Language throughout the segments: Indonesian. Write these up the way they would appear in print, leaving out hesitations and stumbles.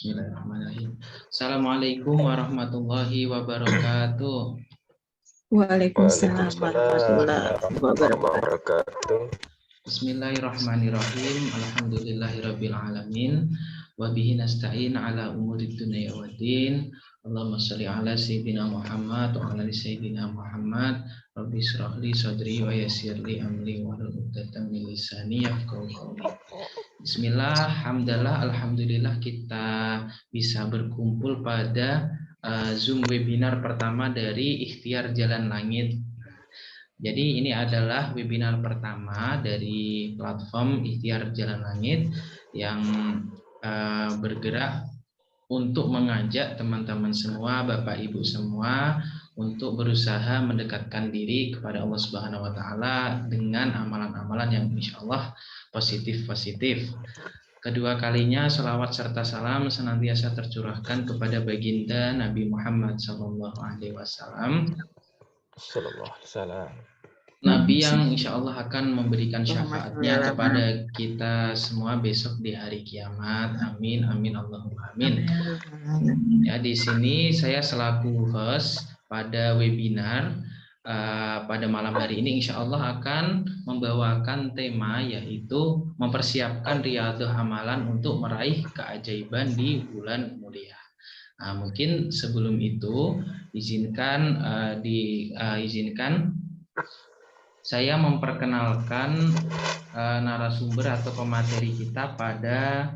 Bismillahirrahmanirrahim. Assalamualaikum warahmatullahi wabarakatuh. Waalaikumsalam Waalaikumsalam warahmatullahi warahmatullahi wabarakatuh. wabarakatuh. Bismillahirrahmanirrahim. Alhamdulillahirabbil alamin. Wa bihi nasta'in ala umurid dunya waddin. Allahumma shalli ala sayyidina Muhammad wa ala ali sayyidina Muhammad. Rabbi shrah li sadri wa yassir li amri wa hlul 'uqdatam min lisani yafqahu qawli. Bismillah, hamdalah, alhamdulillah kita bisa berkumpul pada Zoom webinar pertama dari Ikhtiar Jalan Langit. Jadi ini adalah webinar pertama dari platform Ikhtiar Jalan Langit yang bergerak untuk mengajak teman-teman semua, Bapak Ibu semua untuk berusaha mendekatkan diri kepada Allah Subhanahu wa taala dengan amalan-amalan yang insya Allah positif-positif. Kedua kalinya selawat serta salam senantiasa tercurahkan kepada baginda Nabi Muhammad SAW. Nabi yang insya Allah akan memberikan syafaatnya kepada kita semua besok di hari kiamat. Amin, amin, Allahumma amin. Ya, di sini saya selaku host pada webinar pada malam hari ini insya Allah akan membawakan tema yaitu mempersiapkan riyadhah amalan untuk meraih keajaiban di bulan mulia. Nah, mungkin sebelum itu izinkan saya memperkenalkan narasumber atau pemateri kita pada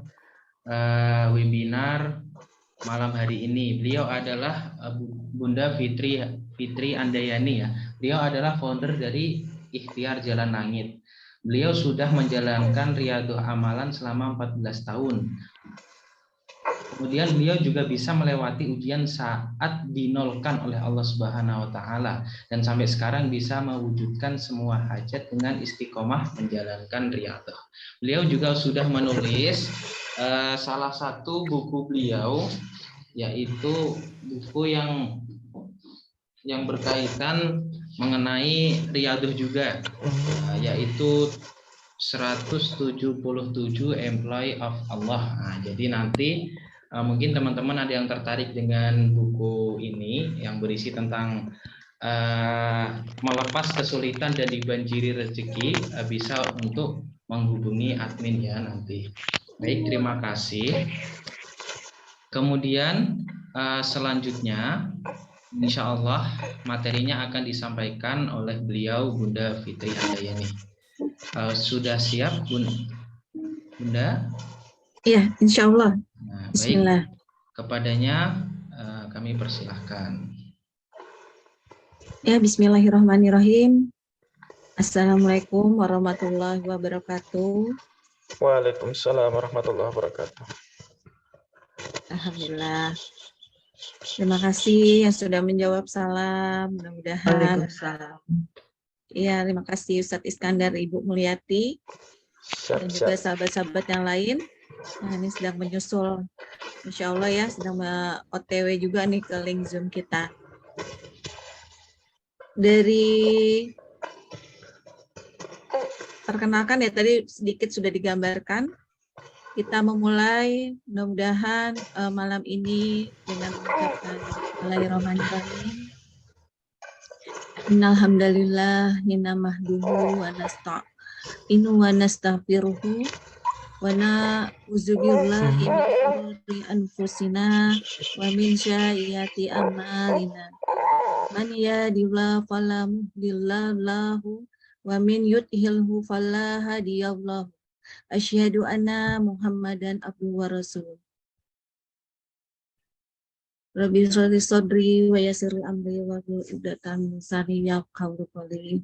webinar malam hari ini. Beliau adalah Bunda Fitri Andayani ya. Beliau adalah founder dari Ikhtiar Jalan Langit. Beliau sudah menjalankan riyadhah amalan selama 14 tahun. Kemudian beliau juga bisa melewati ujian saat dinolkan oleh Allah Subhanahu wa taala dan sampai sekarang bisa mewujudkan semua hajat dengan istiqomah menjalankan riyadhah. Beliau juga sudah menulis salah satu buku beliau yaitu buku yang berkaitan mengenai riyadhah juga yaitu 177 Employee of Allah. Nah, jadi nanti mungkin teman-teman ada yang tertarik dengan buku ini yang berisi tentang melepas kesulitan dan dibanjiri rezeki, bisa untuk menghubungi admin ya nanti. Baik, terima kasih. Kemudian selanjutnya insya Allah materinya akan disampaikan oleh beliau Bunda Fitri Andayani. Sudah siap Bunda? Iya, insya Allah. Nah, Bismillah. baik, kepadanya kami persilahkan. Ya, bismillahirrahmanirrahim. Assalamualaikum warahmatullahi wabarakatuh. Waalaikumsalam warahmatullahi wabarakatuh. Alhamdulillah. Terima kasih yang sudah menjawab salam. Mudah-mudahan. Iya, terima kasih Ustadz Iskandar, Ibu Mulyati, dan juga sahabat-sahabat yang lain. Nah, ini sedang menyusul, insya Allah ya, sedang OTW juga nih ke link Zoom kita. Dari perkenalkan ya, tadi sedikit sudah digambarkan. Kita memulai mudah-mudahan malam ini dengan mengucapkan Bismillahirrahmanirrahim. Innalhamdalillah ninamahduhu wa nasta'inu wa nastaghfiruhu wa na'udzubillahi min syururi anfusina wa min sayyiati a'malina. Man yahdihillahu fala mudilla lahu wa min yudlilhu fala hadiya lahu. Asyhadu anna Muhammadan abduhu wa rasuluh. Rabbi sholli sadri wa yassir amri wa hlul 'uqdatam min lisani yafqahu qawli.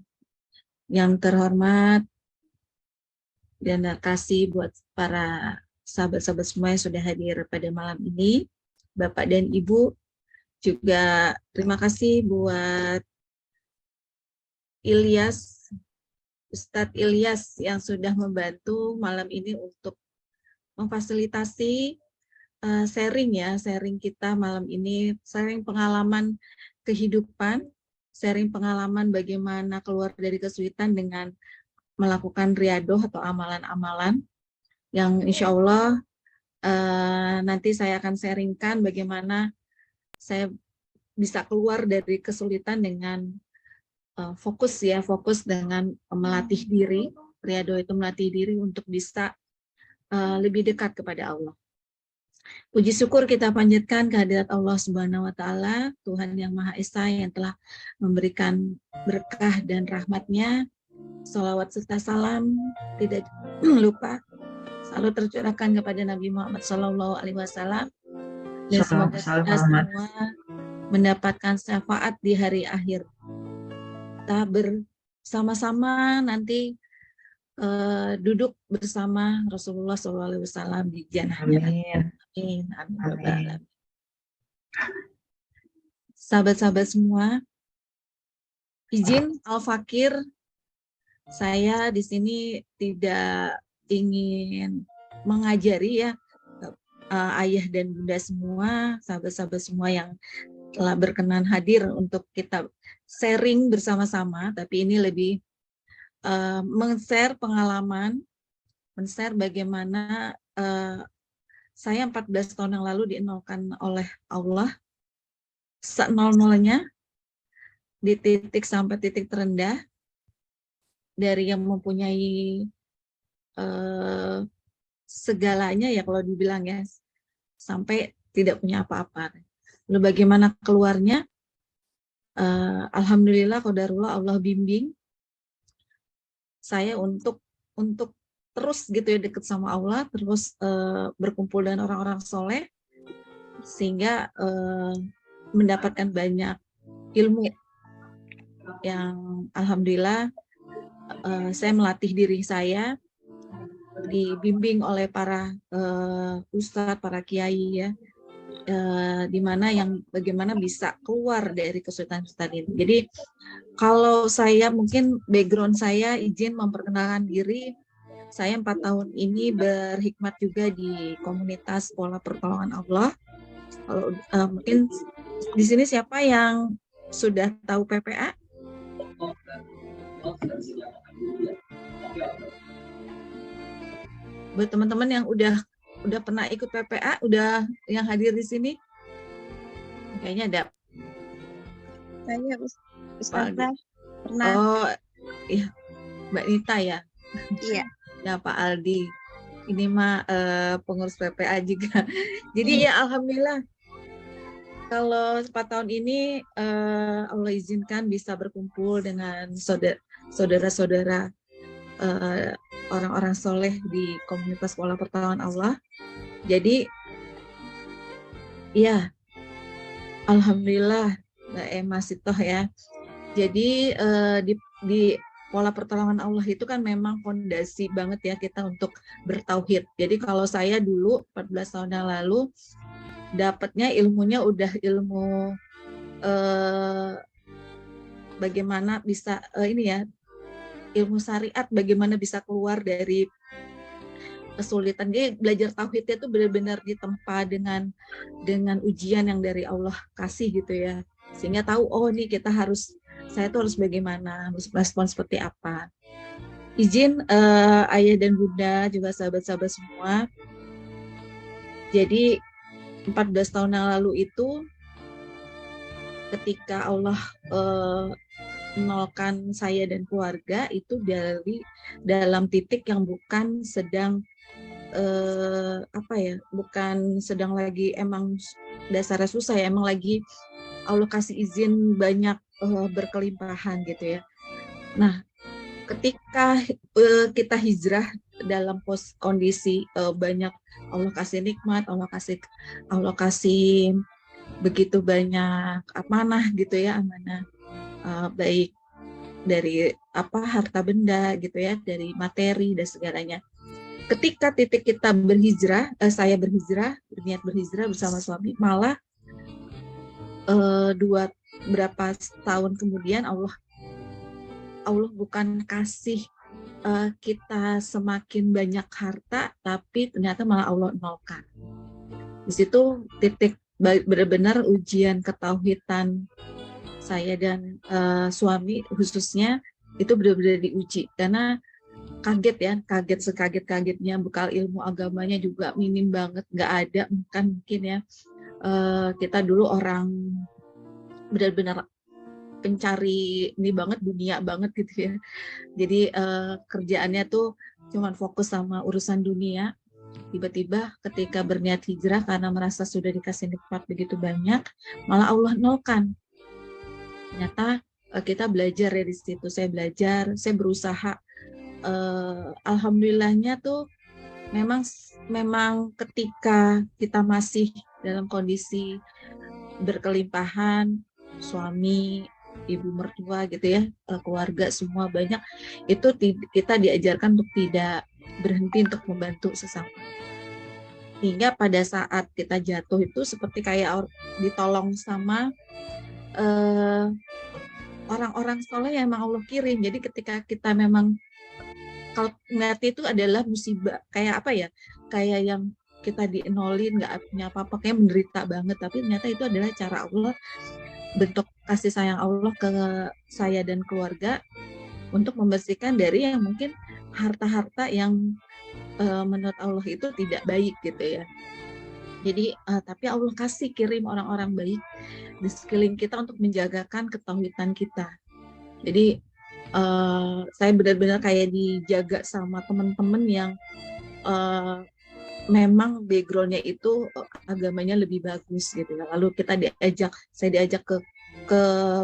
Yang terhormat dan kasih buat para sahabat-sahabat semua yang sudah hadir pada malam ini, Bapak dan Ibu, juga terima kasih buat Ustadz Ilyas yang sudah membantu malam ini untuk memfasilitasi sharing kita malam ini, sharing pengalaman kehidupan, sharing pengalaman bagaimana keluar dari kesulitan dengan melakukan riyadhah atau amalan-amalan yang insya Allah nanti saya akan sharingkan bagaimana saya bisa keluar dari kesulitan dengan fokus dengan melatih diri. Riyadhah itu melatih diri untuk bisa lebih dekat kepada Allah. Puji syukur kita panjatkan kehadirat Allah Subhanahu wa Ta'ala, Tuhan yang Maha Esa yang telah memberikan berkah dan rahmat-Nya. Salawat serta salam tidak lupa selalu tercurahkan kepada Nabi Muhammad SAW. Dan semoga kita semua mendapatkan syafaat di hari akhir. Kita bersama-sama nanti duduk bersama Rasulullah SAW di jannahnya. Amin. Amin. Sahabat-sahabat semua, izin Al-Fakir, saya di sini tidak ingin mengajari ya ayah dan bunda semua, sahabat-sahabat semua yang telah berkenan hadir untuk kita sharing bersama-sama, tapi ini lebih men-share pengalaman, men-share bagaimana saya 14 tahun yang lalu dienolkan oleh Allah se-nol-nolnya di titik sampai titik terendah, dari yang mempunyai segalanya ya kalau dibilang ya, sampai tidak punya apa-apa. Lalu bagaimana keluarnya? Alhamdulillah, qadarullah, Allah bimbing saya untuk terus gitu ya dekat sama Allah, terus berkumpul dengan orang-orang soleh, sehingga mendapatkan banyak ilmu yang alhamdulillah saya melatih diri saya, dibimbing oleh para ustadz, para kiai ya, di mana yang bagaimana bisa keluar dari kesulitan-kesulitan ini. Jadi kalau saya mungkin background saya, izin memperkenalkan diri, saya 4 tahun ini berhikmat juga di komunitas Pola Pertolongan Allah. Kalau mungkin di sini siapa yang sudah tahu PPA? Buat teman-teman yang udah pernah ikut PPA, udah yang hadir di sini, kayaknya ada. Saya Ustazah pernah. Oh, iya, Mbak Nita ya. Iya. Ya Pak Aldi. Ini mah pengurus PPA juga. Jadi ya alhamdulillah. Kalau 4 tahun ini Allah izinkan bisa berkumpul dengan saudara-saudara orang-orang soleh di komunitas Pola Pertolongan Allah. Jadi ya alhamdulillah Mbak Emma Sitoh ya. Jadi di Pola Pertolongan Allah itu kan memang fondasi banget ya kita untuk bertauhid. Jadi kalau saya dulu 14 tahun yang lalu dapatnya ilmunya udah ilmu bagaimana bisa ini ya, ilmu syariat, bagaimana bisa keluar dari kesulitan. Jadi belajar tauhidnya itu benar-benar ditempa dengan ujian yang dari Allah kasih gitu ya, sehingga tahu oh nih saya tuh harus bagaimana, harus respon seperti apa. Izin ayah dan bunda juga sahabat-sahabat semua, jadi 14 tahun yang lalu itu ketika Allah menolkan saya dan keluarga itu dalam titik yang bukan sedang bukan sedang lagi emang dasarnya susah ya, emang lagi Allah kasih izin banyak berkelimpahan gitu ya. Nah, ketika kita hijrah dalam kondisi banyak Allah kasih nikmat, Allah kasih begitu banyak amanah gitu ya, amanah baik dari harta benda gitu ya, dari materi dan segalanya. Ketika titik kita berhijrah, saya berniat berhijrah bersama suami, malah berapa tahun kemudian Allah bukan kasih kita semakin banyak harta, tapi ternyata malah Allah nolkan. Di situ titik benar-benar ujian ketauhidan saya dan suami khususnya itu benar-benar diuji, karena kaget ya, kaget sekaget-kagetnya, bekal ilmu agamanya juga minim banget, nggak ada mungkin ya. Kita dulu orang benar-benar pencari ini banget, dunia banget gitu ya. Jadi kerjaannya tuh cuman fokus sama urusan dunia. Tiba-tiba ketika berniat hijrah karena merasa sudah dikasih nikmat begitu banyak, malah Allah nolkan. Ternyata kita belajar ya di situ. Saya belajar, saya berusaha. Alhamdulillahnya tuh memang ketika kita masih dalam kondisi berkelimpahan, suami, ibu mertua gitu ya, keluarga semua banyak, itu kita diajarkan untuk tidak berhenti untuk membantu sesama. Hingga pada saat kita jatuh itu seperti kayak ditolong sama orang-orang soleh yang memang Allah kirim. Jadi ketika kita memang, kalau melihat itu adalah musibah, kayak apa ya, kayak yang kita dienolin, nggak punya apa-apa, kayak menderita banget, tapi ternyata itu adalah cara Allah, bentuk kasih sayang Allah ke saya dan keluarga untuk membersihkan dari yang mungkin harta-harta yang menurut Allah itu tidak baik gitu ya. Jadi tapi Allah kasih kirim orang-orang baik di sekeliling kita untuk menjagakan ketauhidan kita. Jadi saya benar-benar kayak dijaga sama teman-teman yang memang backgroundnya itu agamanya lebih bagus gitu ya. Lalu saya diajak ke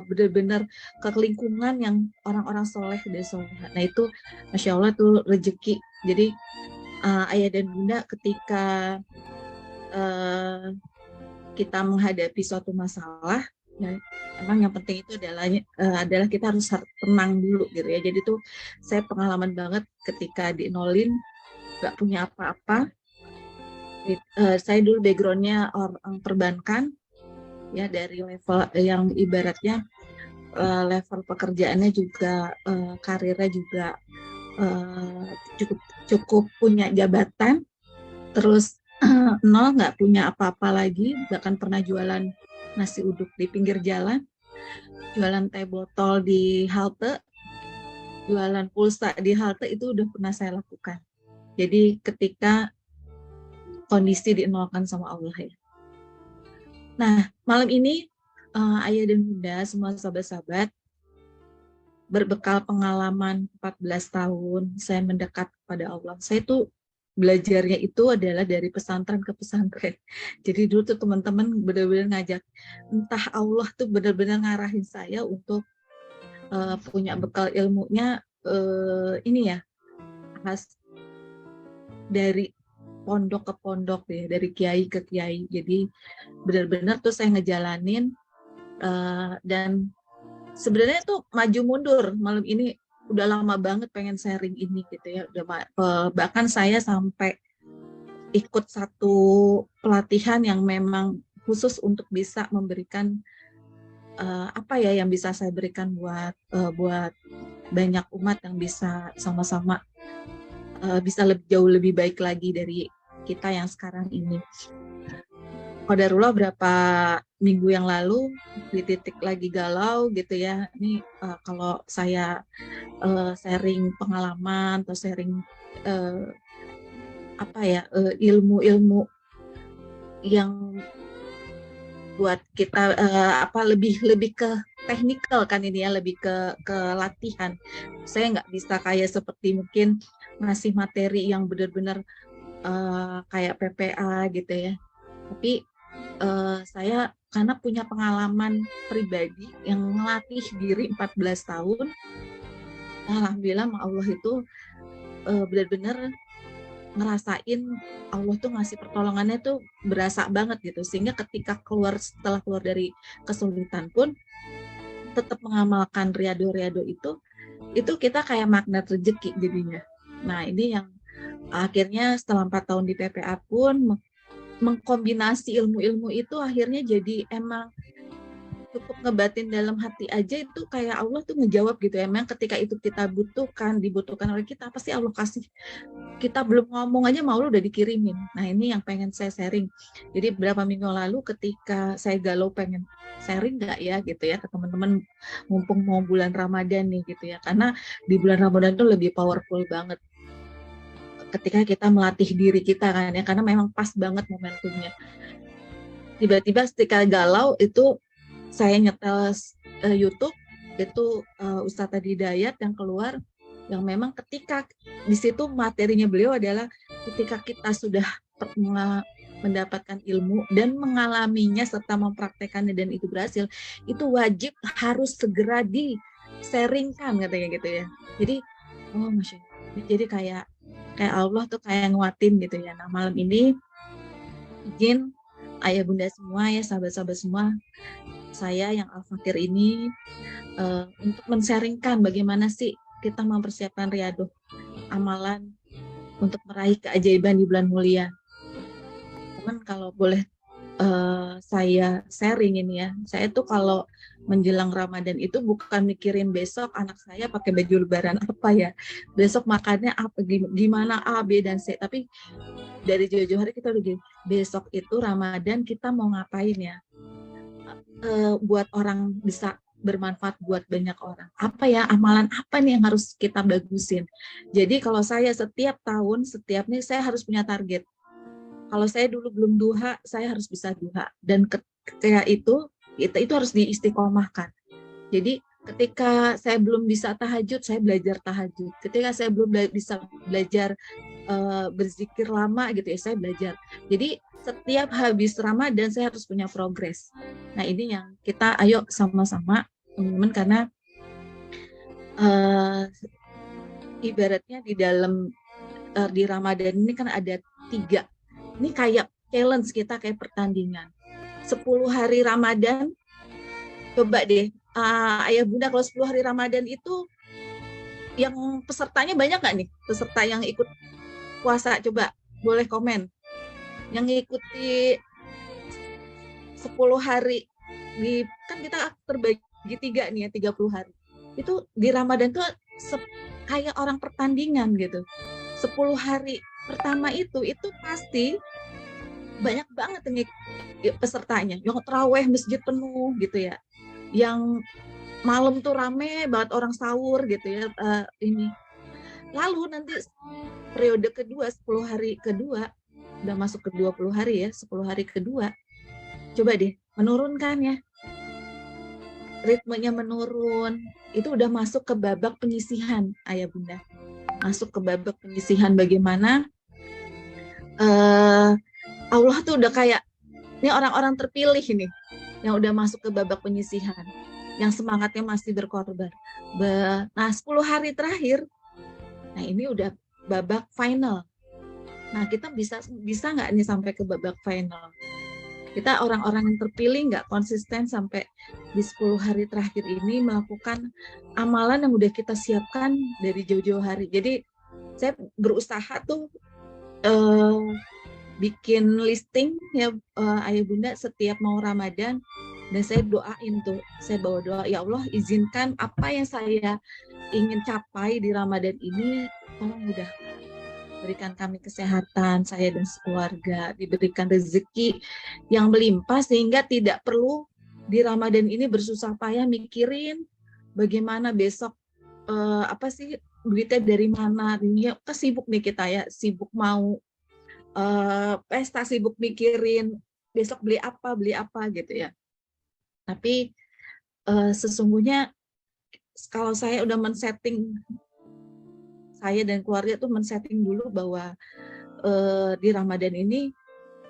benar-benar ke lingkungan yang orang-orang soleh dan soleh. Nah itu Masya Allah tuh rezeki. Jadi ayah dan bunda ketika kita menghadapi suatu masalah, ya, emang yang penting itu adalah kita harus tenang dulu gitu ya. Jadi tuh saya pengalaman banget ketika dienolin, nggak punya apa-apa. Saya dulu backgroundnya orang perbankan, ya dari level yang ibaratnya level pekerjaannya juga karirnya juga cukup punya jabatan, terus nol, nggak punya apa-apa lagi, bahkan pernah jualan nasi uduk di pinggir jalan, jualan teh botol di halte, jualan pulsa di halte, itu udah pernah saya lakukan. Jadi ketika kondisi dienolkan sama Allah ya. Nah, malam ini ayah dan bunda, semua sahabat-sahabat, berbekal pengalaman 14 tahun saya mendekat kepada Allah. Saya tuh belajarnya itu adalah dari pesantren ke pesantren. Jadi dulu tuh teman-teman benar-benar ngajak, entah Allah tuh benar-benar ngarahin saya untuk punya bekal ilmunya ini ya, dari pondok ke pondok ya, dari kiai ke kiai. Jadi benar-benar tuh saya ngejalanin dan sebenarnya tuh maju mundur. Malam ini udah lama banget pengen sharing ini gitu ya. Bahkan saya sampai ikut satu pelatihan yang memang khusus untuk bisa memberikan apa ya yang bisa saya berikan buat banyak umat yang bisa sama-sama bisa jauh lebih baik lagi dari kita yang sekarang ini. Qadarullah berapa minggu yang lalu di titik lagi galau gitu ya. Ini kalau saya sharing pengalaman atau sharing ilmu-ilmu yang buat kita lebih ke teknikal kan ini ya, lebih ke latihan. Saya nggak bisa kayak seperti mungkin ngasih materi yang benar-benar kayak PPA gitu ya. Tapi saya karena punya pengalaman pribadi yang melatih diri 14 tahun, alhamdulillah Allah itu benar-benar ngerasain Allah tuh ngasih pertolongannya tuh berasa banget gitu, sehingga ketika setelah keluar dari kesulitan pun tetap mengamalkan riado-riado itu kita kayak magnet rezeki jadinya. Nah ini yang akhirnya setelah 4 tahun di PPA pun mengkombinasi ilmu-ilmu itu akhirnya jadi emang cukup ngebatin dalam hati aja itu kayak Allah tuh ngejawab gitu ya. Memang ketika itu kita dibutuhkan oleh kita, pasti Allah kasih. Kita belum ngomong aja mau udah dikirimin. Nah ini yang pengen saya sharing. Jadi beberapa minggu lalu ketika saya galau pengen sharing nggak ya gitu ya ke teman-teman, mumpung mau bulan Ramadan nih gitu ya. Karena di bulan Ramadan tuh lebih powerful banget ketika kita melatih diri kita kan ya, karena memang pas banget momentumnya. Tiba-tiba ketika galau itu saya nyetel YouTube itu Ustadz Adi Dayat yang keluar, yang memang ketika di situ materinya beliau adalah ketika kita sudah mendapatkan ilmu dan mengalaminya serta mempraktekannya dan itu berhasil, itu wajib harus segera di-sharingkan katanya gitu ya. Jadi oh Masya Allah. Jadi kayak Allah tuh kayak nguatin gitu ya. Nah malam ini izin ayah bunda semua ya, sahabat-sahabat semua, saya yang Al-Fakir ini untuk men-sharingkan bagaimana sih kita mempersiapkan riyadhah amalan untuk meraih keajaiban di bulan mulia. Teman kalau boleh saya sharing ini ya, saya tuh kalau menjelang Ramadan itu bukan mikirin besok anak saya pakai baju lebaran apa ya, besok makannya apa, gimana A, B, dan C, tapi dari jauh-jauh hari kita udah gini, besok itu Ramadan kita mau ngapain ya, buat orang bisa bermanfaat buat banyak orang. Apa ya, amalan apa nih yang harus kita bagusin. Jadi kalau saya setiap tahun, setiap nih saya harus punya target. Kalau saya dulu belum duha, saya harus bisa duha. Dan ketika itu harus diistiqomahkan. Jadi ketika saya belum bisa tahajud, saya belajar tahajud. Ketika saya belum bisa belajar berzikir lama gitu ya, saya belajar. Jadi setiap habis Ramadan saya harus punya progres. Nah ini yang kita ayo sama-sama teman-teman, karena ibaratnya di dalam di Ramadan ini kan ada 3. Ini kayak challenge kita, kayak pertandingan. 10 hari Ramadan, coba deh ayah bunda kalau 10 hari Ramadan itu yang pesertanya banyak nggak nih? Peserta yang ikut puasa, coba boleh komen. Yang ikuti 10 hari, kan kita terbagi 3 nih ya, 30 hari. Itu di Ramadan tuh kayak orang pertandingan gitu. 10 hari pertama itu pasti banyak banget nih pesertanya. Yang terawih masjid penuh gitu ya. Yang malam tuh rame banget orang sahur gitu ya. Ini. Lalu nanti periode kedua, 10 hari kedua, udah masuk ke 20 hari ya, 10 hari kedua. Coba deh, menurunkan ya. Ritmenya menurun. Itu udah masuk ke babak penyisihan, ayah bunda. Masuk ke babak penyisihan bagaimana Allah tuh udah kayak, ini orang-orang terpilih ini, yang udah masuk ke babak penyisihan, yang semangatnya masih berkorban. Nah 10 hari terakhir, nah ini udah babak final. Nah kita bisa nggak nih sampai ke babak final? Kita orang-orang yang terpilih nggak konsisten sampai di 10 hari terakhir ini melakukan amalan yang udah kita siapkan dari jauh-jauh hari. Jadi saya berusaha tuh bikin listing ya ayah bunda setiap mau Ramadan, dan saya doain tuh, saya bawa doa, ya Allah izinkan apa yang saya ingin capai di Ramadan ini, tolong mudahkan, berikan kami kesehatan, saya dan sekeluarga, diberikan rezeki yang melimpah sehingga tidak perlu di Ramadan ini bersusah payah mikirin bagaimana besok apa sih duitnya dari mana. Ini sibuk nih kita ya, sibuk mau pesta, sibuk mikirin besok beli apa gitu ya. Tapi sesungguhnya kalau saya udah men-setting, saya dan keluarga tuh men-setting dulu bahwa di Ramadan ini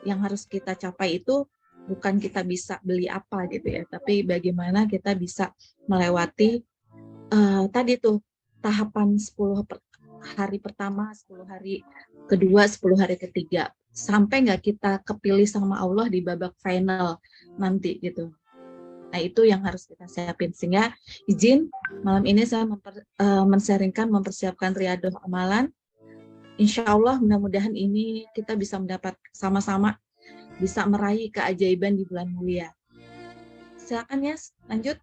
yang harus kita capai itu bukan kita bisa beli apa gitu ya, tapi bagaimana kita bisa melewati tadi tuh tahapan 10 hari pertama, 10 hari kedua, 10 hari ketiga, sampai nggak kita kepilih sama Allah di babak final nanti gitu. Nah itu yang harus kita siapin. Sehingga izin malam ini saya men-sharingkan, mempersiapkan riyadhah amalan. Insya Allah mudah-mudahan ini kita bisa mendapat sama-sama bisa meraih keajaiban di bulan mulia. silakan ya, lanjut.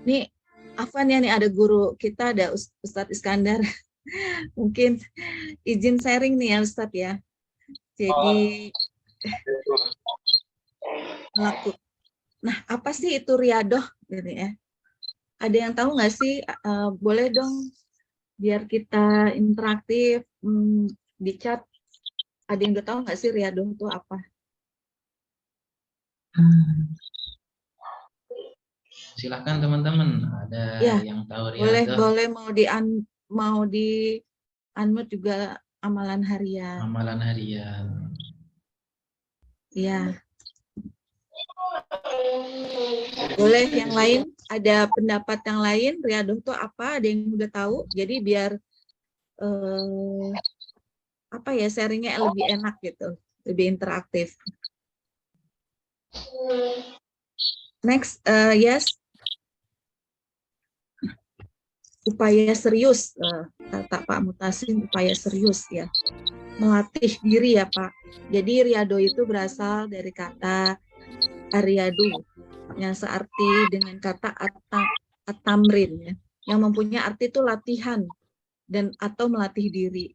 Nih, Afwan ya, nih ada guru kita, ada Ustadz Iskandar. Mungkin izin sharing nih ya Ustadz ya. Jadi nah, apa sih itu riadoh gitu ya? Ada yang tahu nggak sih? Boleh dong biar kita interaktif di chat. Ada yang udah tahu nggak sih riadoh itu apa? Silahkan teman-teman, ada Ya, yang tahu boleh mau di unmute juga amalan harian. amalan harian. Iya. Boleh yang lain? Ada pendapat yang lain? Riadoh itu apa? Ada yang udah tahu? Jadi biar apa ya, sharingnya lebih enak gitu, lebih interaktif. Next, yes. Upaya serius, kata Pak Mutasin, upaya serius ya. Melatih diri ya Pak. Jadi riado itu berasal dari kata ariadu, yang searti dengan kata atamrin ya, yang mempunyai arti itu latihan dan atau melatih diri.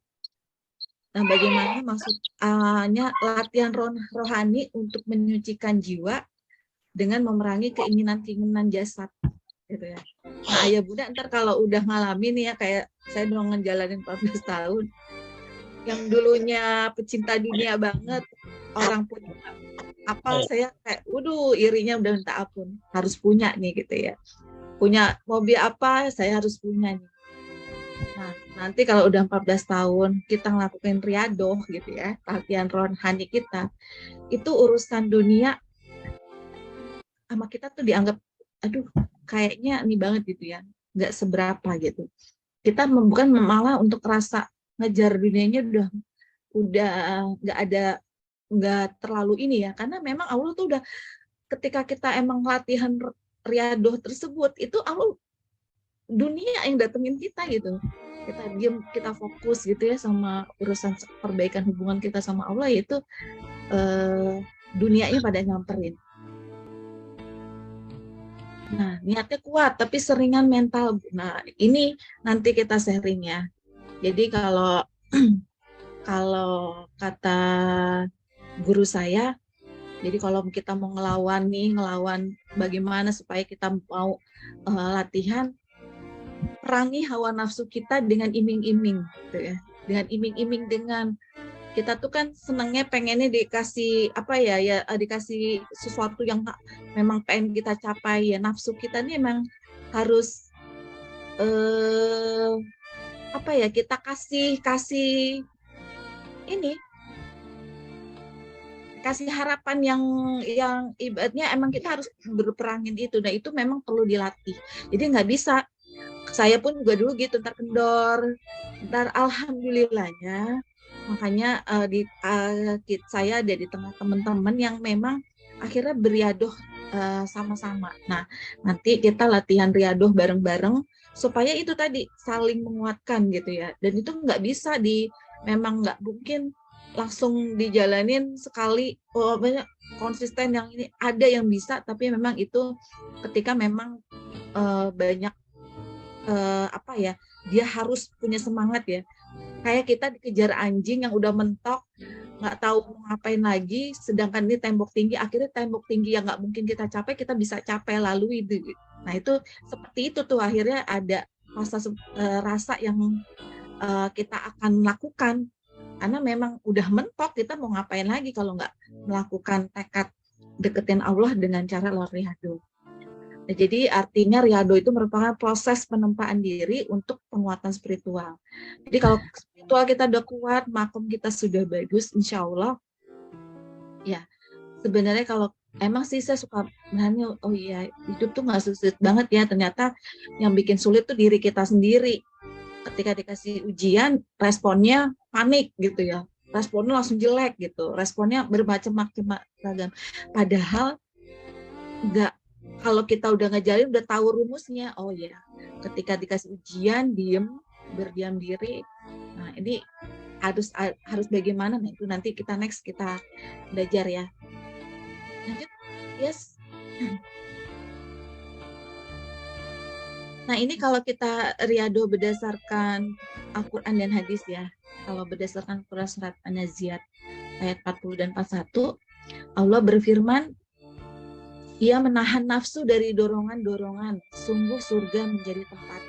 Nah, bagaimana maksudnya latihan rohani untuk menyucikan jiwa dengan memerangi keinginan-keinginan jasad, gitu ya. Nah, ayah bunda ntar kalau udah ngalamin ya, kayak saya udah ngejalanin 14 tahun, yang dulunya pecinta dunia banget, orang punya apa, saya kayak, waduh, irinya udah minta ampun, harus punya nih gitu ya. Punya mobil apa, saya harus punya nih. Nah, nanti kalau udah 14 tahun kita ngelakuin riadoh gitu ya, latihan rohani kita, itu urusan dunia sama kita tuh dianggap, aduh, kayaknya ini banget gitu ya, nggak seberapa gitu. Kita bukan malah untuk rasa ngejar dunianya udah nggak terlalu ini ya, karena memang Allah tuh udah, ketika kita emang latihan riadoh tersebut, itu Allah dunia yang datengin kita gitu. Kita diam, kita fokus gitu ya sama urusan perbaikan hubungan kita sama Allah, yaitu dunianya pada nyamperin. Nah, niatnya kuat tapi seringan mental. Nah, ini nanti kita sharing ya. Jadi kalau kata guru saya, jadi kalau kita mau ngelawan bagaimana supaya kita mau latihan, perangi hawa nafsu kita dengan iming-iming gitu ya. Dengan iming-iming, dengan kita tuh kan senangnya pengennya dikasih apa ya, dikasih sesuatu yang memang pengen kita capai ya. Nafsu kita ini memang harus apa ya, kita kasih ini, kasih harapan yang ibaratnya emang kita harus berperangin itu. Nah, itu memang perlu dilatih. Jadi nggak bisa, saya pun juga dulu gitu, ntar kendor, ntar alhamdulillahnya, makanya saya ada di tengah teman-teman yang memang akhirnya beriadoh sama-sama. Nah, nanti kita latihan riadoh bareng-bareng supaya itu tadi saling menguatkan gitu ya. Dan itu nggak bisa memang nggak mungkin langsung dijalanin sekali, banyak konsisten yang ini, ada yang bisa, tapi memang itu ketika memang banyak apa ya, dia harus punya semangat ya. Kayak kita dikejar anjing yang udah mentok, nggak tahu mau ngapain lagi, sedangkan ini tembok tinggi, akhirnya tembok tinggi yang nggak mungkin kita capai, kita bisa capai lalui itu. Nah, itu seperti itu tuh, akhirnya ada rasa yang kita akan lakukan, karena memang udah mentok, kita mau ngapain lagi kalau nggak melakukan tekad deketin Allah dengan cara riado. Nah, jadi artinya riado itu merupakan proses penempaan diri untuk penguatan spiritual. Jadi kalau spiritual kita udah kuat, makom kita sudah bagus, insya Allah. Ya, sebenarnya kalau emang sih saya suka nanya, oh iya, hidup tuh nggak sulit banget ya. Ternyata yang bikin sulit tuh diri kita sendiri. Ketika dikasih ujian, responnya panik gitu ya. Responnya langsung jelek gitu. Responnya bermacam-macam ragam. Padahal enggak, kalau kita udah ngejalin, udah tahu rumusnya. Oh ya, ketika dikasih ujian, berdiam diri. Nah, ini harus bagaimana, nah itu nanti kita next kita belajar ya. Lanjut, yes. Nah ini kalau kita riado berdasarkan Al-Quran dan hadis ya. Kalau berdasarkan Quran surat An-Naziat ayat 40 dan 41, Allah berfirman, Ia menahan nafsu dari dorongan-dorongan, sungguh surga menjadi tempat.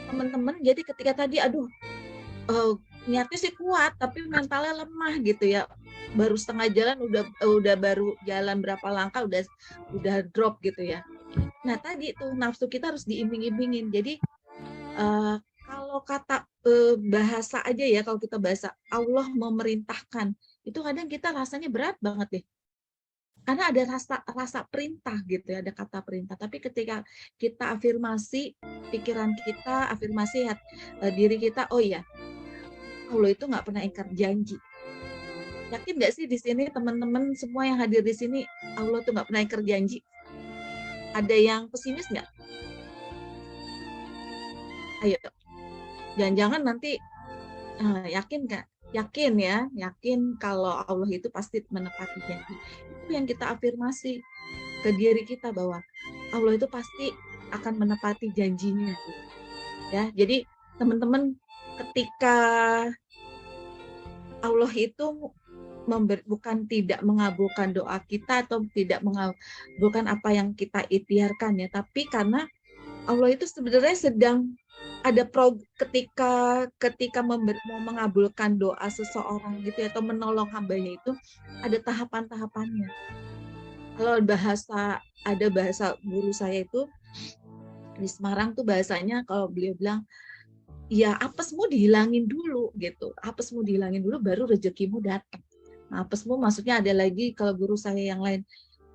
Teman-teman, jadi ketika tadi niatnya sih kuat tapi mentalnya lemah gitu ya, baru setengah jalan udah baru jalan berapa langkah udah drop gitu ya. Nah tadi tuh nafsu kita harus diimbing-imbingin. Jadi kalau kata bahasa aja ya, kalau kita bahasa Allah memerintahkan itu kadang kita rasanya berat banget deh, karena ada rasa perintah gitu ya, ada kata perintah. Tapi ketika kita afirmasi pikiran kita, afirmasi diri kita, oh iya, Allah itu nggak pernah ingkar janji. Yakin nggak sih di sini teman-teman semua yang hadir di sini Allah tuh nggak pernah ingkar janji? Ada yang pesimis nggak? Ayo, jangan-jangan nanti yakin nggak? Yakin ya, yakin kalau Allah itu pasti menepati janji. Itu yang kita afirmasi ke diri kita bahwa Allah itu pasti akan menepati janjinya. Ya, jadi teman-teman ketika Allah itu bukan tidak mengabulkan doa kita atau tidak mengabulkan apa yang kita ikhtiarkan ya, tapi karena Allah itu sebenarnya sedang ada ketika mau mengabulkan doa seseorang gitu ya, atau menolong hambanya itu ada tahapan-tahapannya. Kalau ada bahasa guru saya itu di Semarang tuh bahasanya, kalau beliau bilang ya apesmu dihilangin dulu gitu, apesmu dihilangin dulu baru rezekimu datang. Nah, apesmu maksudnya ada lagi, kalau guru saya yang lain,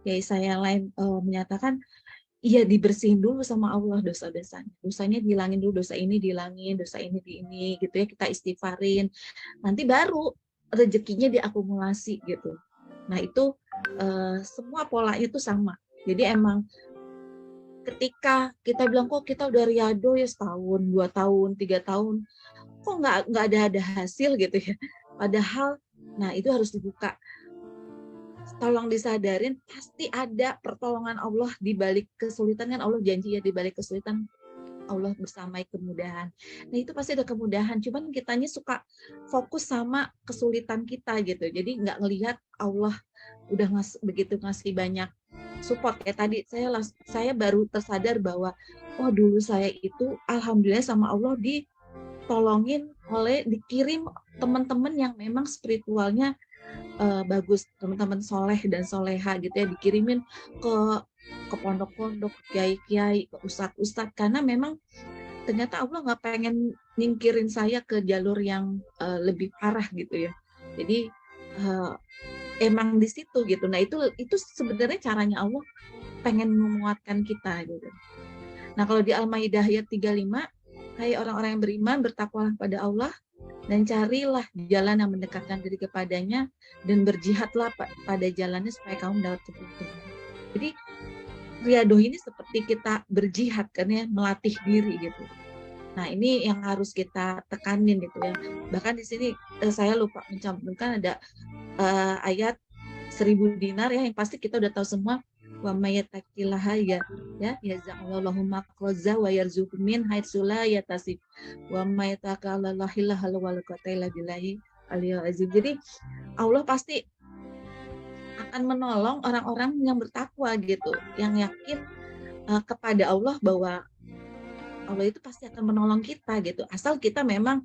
kiai saya yang lain menyatakan iya dibersihin dulu sama Allah dosanya dihilangin dulu, dosa ini dihilangin, dosa ini gitu ya, kita istighfarin, nanti baru rezekinya diakumulasi gitu. Nah itu semua polanya itu sama. Jadi emang ketika kita bilang kok kita udah riado ya setahun, 2 tahun, 3 tahun, kok nggak ada hasil gitu ya. Padahal, nah itu harus dibuka. Tolong disadarin, pasti ada pertolongan Allah di balik kesulitan, kan Allah janji ya di balik kesulitan Allah bersamai kemudahan. Nah itu pasti ada kemudahan, cuman kitanya suka fokus sama kesulitan kita gitu. Jadi nggak ngelihat Allah udah begitu ngasih banyak support. Kayak tadi saya baru tersadar bahwa oh dulu saya itu alhamdulillah sama Allah ditolongin dikirim teman-teman yang memang spiritualnya bagus, teman-teman soleh dan soleha gitu ya, dikirimin ke pondok-pondok, kiai-kiai, ke ustadz-ustadz, karena memang ternyata Allah nggak pengen nyingkirin saya ke jalur yang lebih parah gitu ya. Jadi emang di situ gitu. Nah itu sebenarnya caranya Allah pengen menguatkan kita gitu. Nah kalau di Al-Maidah ayat 35, hai orang-orang yang beriman, bertakwalah pada Allah dan carilah jalan yang mendekatkan diri kepadanya dan berjihadlah pada jalannya supaya kamu mendapat keberuntungan. Jadi riado ini seperti kita berjihad kan ya, melatih diri gitu. Nah ini yang harus kita tekanin gitu ya. Bahkan di sini saya lupa mencantumkan ada ayat 1000 dinar ya, yang pasti kita udah tahu semua. Wa mayyataqillaha yaz'allahu makhraja wa yarzuqhu min haitsu la yahtasib wa mayyataqallahi la hawla wala quwwata illa billahi aliyul azim. Jadi Allah pasti akan menolong orang-orang yang bertakwa gitu, yang yakin kepada Allah bahwa Allah itu pasti akan menolong kita gitu, asal kita memang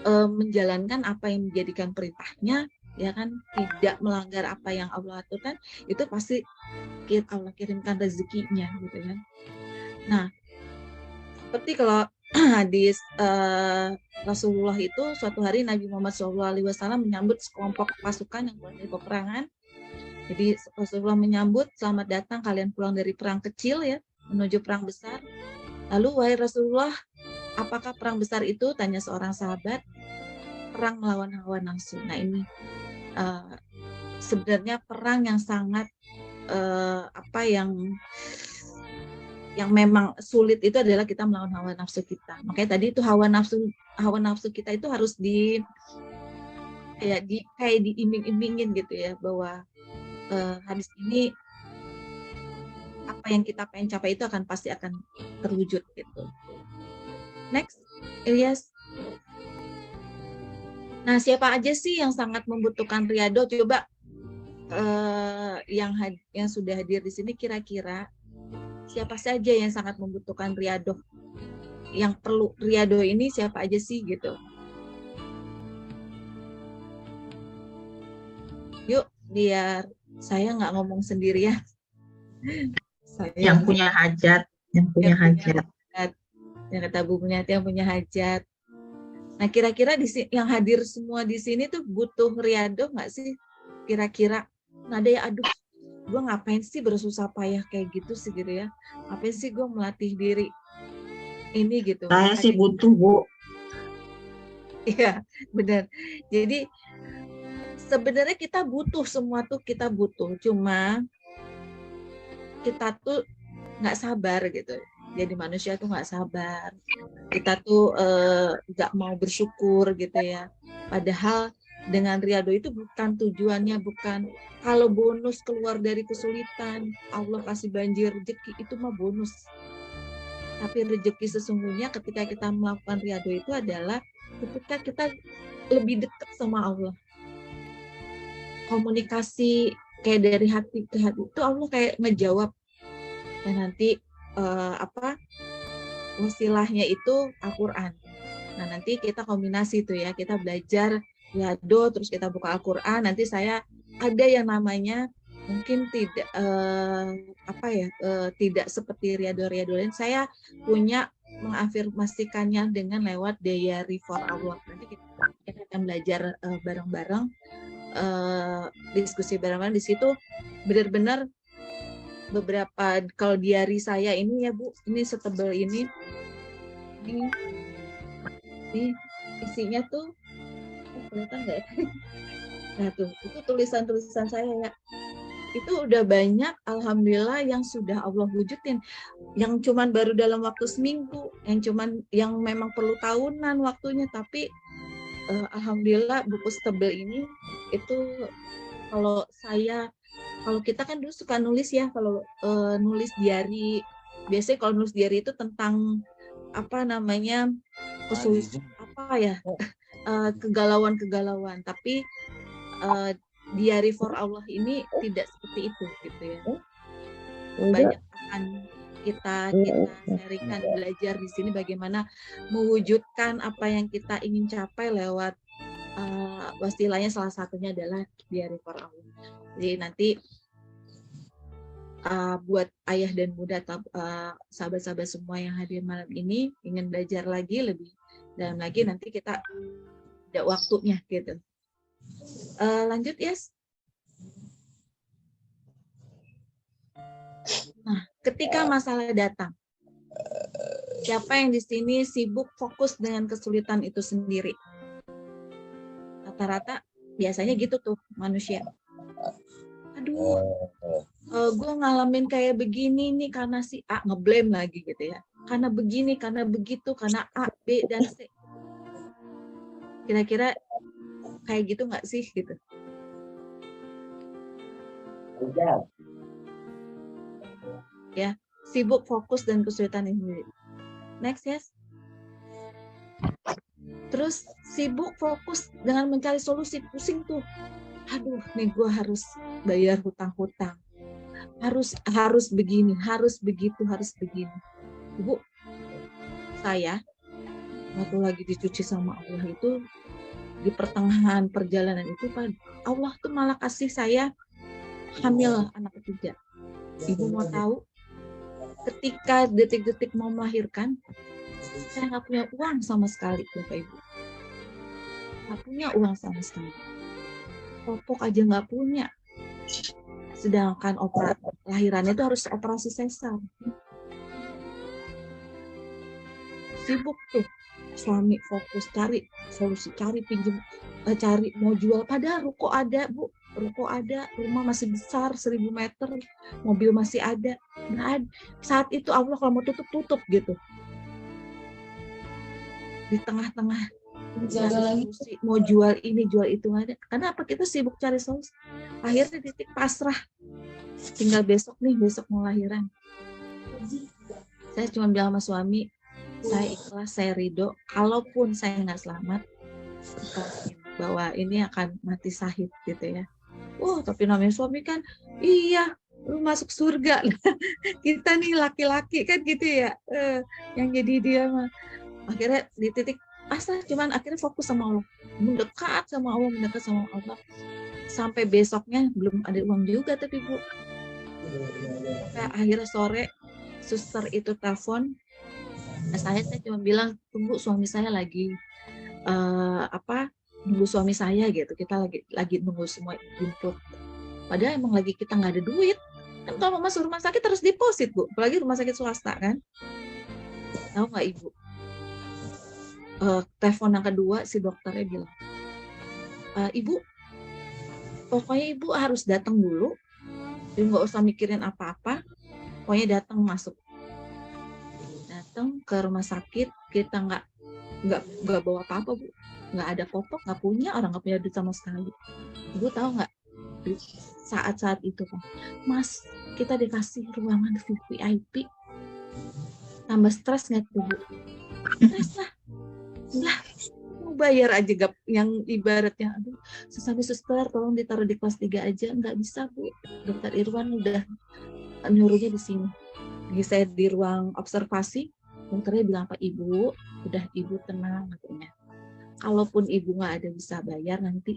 menjalankan apa yang menjadikan perintahnya ya kan, tidak melanggar apa yang Allah aturkan, itu pasti Allah kirimkan rezekinya gitu kan. Nah seperti kalau hadis Rasulullah itu, suatu hari Nabi Muhammad SAW menyambut sekelompok pasukan yang pulang dari peperangan. Jadi Rasulullah menyambut, selamat datang kalian pulang dari perang kecil ya menuju perang besar. Lalu wahai Rasulullah, apakah perang besar itu? Tanya seorang sahabat. Perang melawan hawa nafsu. Nah ini sebenarnya perang yang sangat yang yang memang sulit itu adalah kita melawan hawa nafsu kita. Makanya tadi itu hawa nafsu kita itu harus kayak diiming-imingin gitu ya, bahwa habis ini apa yang kita pengen capai itu pasti akan terwujud gitu. Next, Ilyas. Nah, siapa aja sih yang sangat membutuhkan riyadhah? Coba yang sudah hadir di sini, kira-kira siapa saja yang sangat membutuhkan riyadhah? Yang perlu riyadhah ini siapa aja sih gitu? Yuk, biar saya nggak ngomong sendirian. Yang punya hajat, yang kata Bu Bunyati, yang punya hajat. Nah, kira-kira yang hadir semua di sini tuh butuh riyadhah nggak sih? Kira-kira, nah ada ya, aduh, gue ngapain sih bersusah payah kayak gitu sih gitu ya? Ngapain sih gue melatih diri ini gitu? Saya sih butuh, Bu. Iya, benar. Jadi sebenarnya kita butuh, semua tuh kita butuh. Cuma kita tuh nggak sabar gitu. Jadi manusia tuh nggak sabar. Kita tuh nggak mau bersyukur gitu ya. Padahal dengan riyadhah itu bukan tujuannya, bukan kalau bonus keluar dari kesulitan, Allah kasih banjir rezeki, itu mah bonus. Tapi rezeki sesungguhnya ketika kita melakukan riyadhah itu adalah ketika kita lebih dekat sama Allah. Komunikasi kayak dari hati ke hati itu Allah kayak ngejawab. Dan nanti wasilahnya itu Al-Quran. Nah, nanti kita kombinasi tuh ya, kita belajar riyadhah terus kita buka Al-Quran. Nanti saya ada yang namanya mungkin tidak tidak seperti riyadhah lain. Saya punya mengafirmasikannya dengan lewat Diary for Allah. Nanti kita akan belajar bareng-bareng, diskusi bareng-bareng. Di situ benar-benar beberapa, kalau diary saya ini ya Bu, ini setebal ini isinya tuh kelihatan nggak ya? Nah tuh, itu tulisan-tulisan saya ya. Itu udah banyak, alhamdulillah, yang sudah Allah wujudin. Yang cuman baru dalam waktu seminggu, yang memang perlu tahunan waktunya, tapi alhamdulillah buku setebal ini itu kalau kita kan dulu suka nulis ya, kalau nulis diary, biasanya kalau nulis diary itu tentang kegalauan-kegalauan, tapi Diary for Allah ini tidak seperti itu gitu ya. Banyak akan kita sharingkan, belajar di sini bagaimana mewujudkan apa yang kita ingin capai lewat wasilahnya, salah satunya adalah Diary for Allah. Jadi nanti buat ayah dan bunda, sahabat-sahabat semua yang hadir malam ini ingin belajar lagi lebih dalam lagi, nanti kita ada waktunya gitu. Lanjut, Yes. Nah, ketika masalah datang, siapa yang di sini sibuk fokus dengan kesulitan itu sendiri? Rata-rata biasanya gitu tuh manusia. Aduh, gue ngalamin kayak begini nih karena si A, ngeblame lagi gitu ya. Karena begini, karena begitu, karena A, B, dan C. Kira-kira kayak gitu nggak sih gitu? Ya, sibuk fokus dan kesulitan ini. Next, Yes. Terus sibuk fokus dengan mencari solusi, pusing tuh. Aduh, nih gue harus bayar hutang-hutang. Harus begini, harus begitu, harus begini. Ibu, saya waktu lagi dicuci sama Allah itu, di pertengahan perjalanan itu, Allah tuh malah kasih saya hamil anak ketiga. Ibu mau tahu, ketika detik-detik mau melahirkan, saya nggak punya uang sama sekali, Bapak Ibu. Nggak punya uang sama sekali. Popok aja nggak punya. Sedangkan lahirannya itu harus operasi sesar. Sibuk tuh. Suami fokus cari solusi, cari pinjam, cari mau jual. Padahal ruko ada, Bu. ruko ada, rumah masih besar 1000 meter, mobil masih ada. Nggak ada. Saat itu Allah kalau mau tutup gitu. Di tengah-tengah solusi, mau jual ini jual itu nggak ada. Kenapa? Kita sibuk cari solusi. Akhirnya titik pasrah. Tinggal besok mau lahiran. Saya cuma bilang sama suami, saya ikhlas, saya ridho. Kalaupun saya nggak selamat, bahwa ini akan mati syahid gitu ya. Tapi namanya suami kan, iya, lu masuk surga. Kita nih laki-laki kan gitu ya, yang jadi dia mah. Akhirnya di titik pasrah, cuman akhirnya fokus sama Allah, mendekat sama Allah. Sampai besoknya belum ada uang juga tapi Bu. Akhirnya sore suster itu telepon, saya cuma bilang tunggu suami saya lagi nunggu suami saya gitu, kita lagi nunggu semua input. Padahal emang lagi kita nggak ada duit kan, kalau mau masuk rumah sakit harus deposit Bu, apalagi rumah sakit swasta kan. Tahu nggak Ibu, telepon yang kedua si dokternya bilang, Ibu pokoknya Ibu harus datang dulu, jadi nggak usah mikirin apa-apa, pokoknya datang ke rumah sakit. Kita nggak bawa apa-apa Bu, nggak ada popok, nggak punya duit sama sekali. Ibu tahu nggak, saat itu kan, Mas, kita dikasih ruangan VIP, tambah stres nggak tuh Bu? Stres lah, mau bayar aja gak, yang ibaratnya aduh suster tolong ditaruh di kelas 3 aja, nggak bisa Bu. Dokter Irwan udah nyuruhnya di sini. Jadi saya di ruang observasi, dokternya bilang, Pak Ibu, udah Ibu tenang katanya. Kalaupun Ibu nggak ada bisa bayar nanti,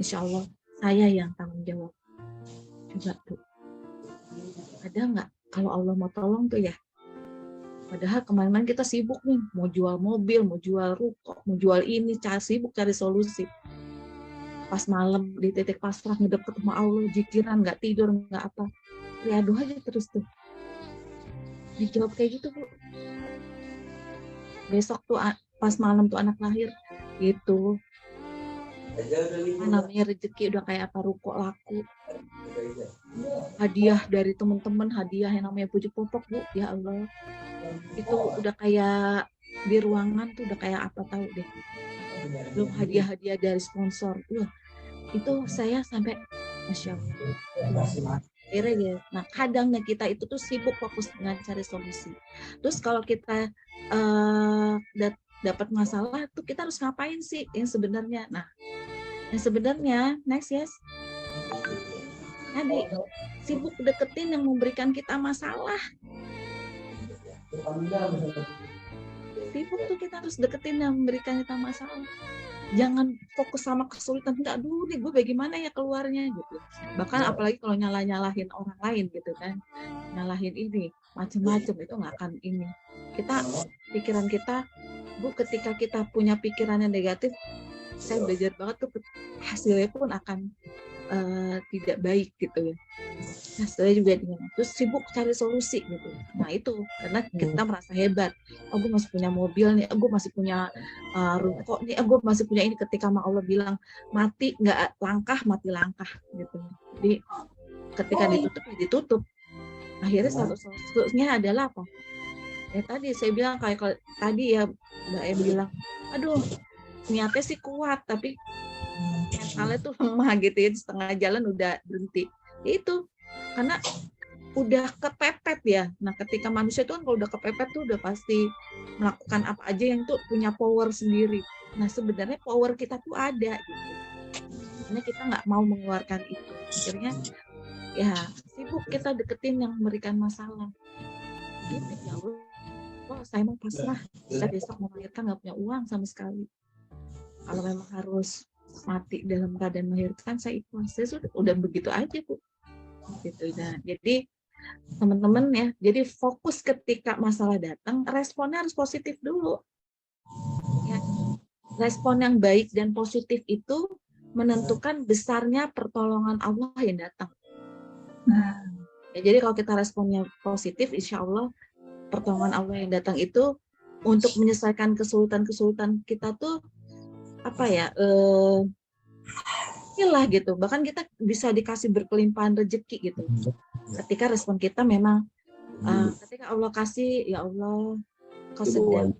insya Allah saya yang tanggung jawab. Coba Bu, ada nggak kalau Allah mau tolong tuh ya? Padahal kemarin kita sibuk nih, mau jual mobil, mau jual ruko, mau jual ini, sibuk cari solusi. Pas malam di titik pasrah ngedeket sama Allah, jikiran, nggak tidur, nggak apa, riaduh aja terus tuh. Dijawab kayak gitu Bu. Besok tuh pas malam tuh anak lahir gitu. Namanya rezeki udah kayak apa, ruko laku. Hadiah dari teman-teman, hadiah yang namanya pujuk popok Bu, ya Allah. Itu udah kayak di ruangan tuh udah kayak apa tahu deh. Belum hadiah-hadiah dari sponsor. Itu saya sampai Masya Allah. Ya. Nah kadangnya kita itu tuh sibuk fokus dengan cari solusi. Terus kalau kita dapat masalah tuh kita harus ngapain sih yang sebenarnya? Nah yang sebenarnya next yes, tadi sibuk deketin yang memberikan kita masalah. Sibuk tuh kita harus deketin yang memberikan kita masalah. Jangan fokus sama kesulitan, enggak dulu nih gue bagaimana ya keluarnya gitu. Bahkan apalagi kalau nyalahin orang lain gitu kan, nyalahin ini macam-macam, itu nggak akan ini. Pikiran kita Bu, ketika kita punya pikiran yang negatif, saya belajar banget tuh hasilnya pun akan tidak baik gitu ya. Nah, saya juga dengan terus sibuk cari solusi gitu. Nah itu karena kita merasa hebat. Gue masih punya mobil nih, gue masih punya ruko nih, gue masih punya ini. Ketika Allah bilang mati nggak langkah, mati langkah gitu. Jadi ketika ditutup. Akhirnya satu-satunya adalah apa? Ya tadi saya bilang kayak tadi ya Mbak Em bilang, aduh niatnya sih kuat tapi mentalnya tuh lemah gitu ya, di setengah jalan udah berhenti. Itu karena udah kepepet ya. Nah ketika manusia itu kan kalau udah kepepet tuh udah pasti melakukan apa aja yang tuh punya power sendiri. Nah sebenarnya power kita tuh ada gitu. Karena kita nggak mau mengeluarkan itu. Akhirnya ya sibuk kita deketin yang memberikan masalah. Gitu ya Allah, saya mau pasrah. Saya besok mau melahirkan nggak punya uang sama sekali. Kalau memang harus mati dalam keadaan melahirkan, saya ikhlas. Saya udah begitu aja Bu. Gitu. Nah, jadi teman-teman ya, jadi fokus ketika masalah datang, responnya harus positif dulu. Ya. Respon yang baik dan positif itu menentukan besarnya pertolongan Allah yang datang. Ya, jadi kalau kita responnya positif, insya Allah pertolongan Allah yang datang itu untuk menyelesaikan kesulitan-kesulitan kita tuh apa ya? lah gitu. Bahkan kita bisa dikasih berkelimpahan rezeki gitu. Ketika respon kita memang ketika Allah kasih, ya Allah, Kau sedang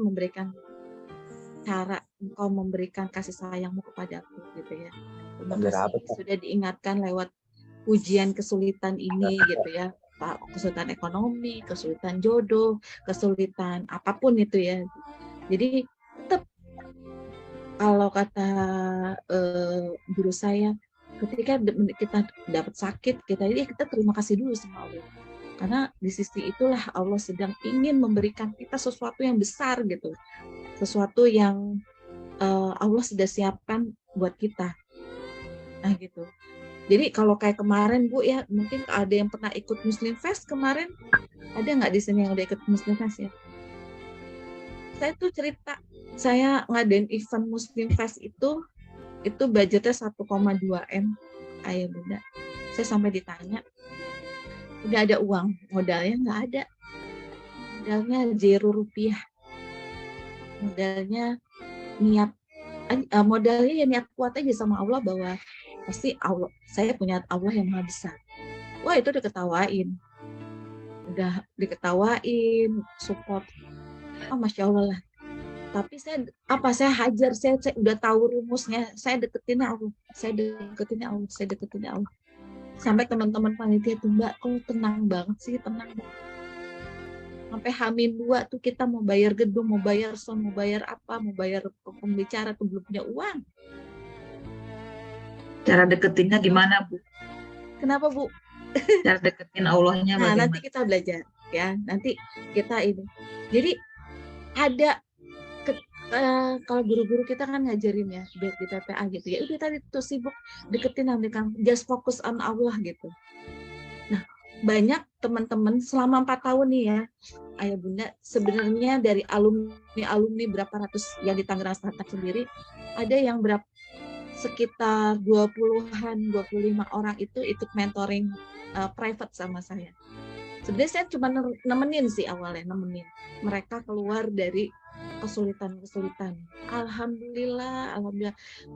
memberikan cara Engkau memberikan kasih sayangmu kepadaku gitu ya. Terima kasih sudah diingatkan lewat ujian kesulitan ini gitu ya. Kesulitan ekonomi, kesulitan jodoh, kesulitan apapun itu ya. Jadi tetap kalau kata guru saya, ketika kita dapat sakit, kita terima kasih dulu sama Allah. Karena di sisi itulah Allah sedang ingin memberikan kita sesuatu yang besar gitu. Sesuatu yang Allah sudah siapkan buat kita. Nah gitu. Jadi kalau kayak kemarin Bu ya, mungkin ada yang pernah ikut Muslim Fest kemarin, ada nggak di sini yang udah ikut Muslim Fest ya? Saya tuh cerita, saya ngadain event Muslim Fest itu budgetnya 1,2 M, ayah bunda. Saya sampai ditanya, udah ada uang, modalnya nggak ada, modalnya 0 rupiah, modalnya ya niat kuat aja sama Allah bahwa pasti Allah, saya punya Allah yang maha besar. Wah itu udah diketawain, support, masya Allah lah. Tapi saya hajar, saya udah tahu rumusnya, saya deketin Allah. Sampai teman-teman panitia tuh, Mbak, kok tenang banget sih, tenang banget. Sampai H-2 tuh kita mau bayar gedung, mau bayar sound, mau bayar apa, mau bayar pembicara tuh belum punya uang. Cara deketinnya gimana, Bu? Kenapa, Bu? Cara deketin Allahnya nah, bagaimana? Nanti kita belajar ya. Nanti kita ini. Jadi ada kalau guru-guru kita kan ngajarin ya di PPA gitu ya. Udah tadi tuh sibuk deketin Amerika, just focus on Allah gitu. Nah, banyak teman-teman selama 4 tahun nih ya, ayah bunda, sebenarnya dari alumni berapa ratus yang di Tangerang Selatan sendiri, ada yang sekitar 20-an, 25 orang itu ikut mentoring private sama saya. Sebenarnya saya cuma nemenin sih awalnya, mereka keluar dari kesulitan. Alhamdulillah.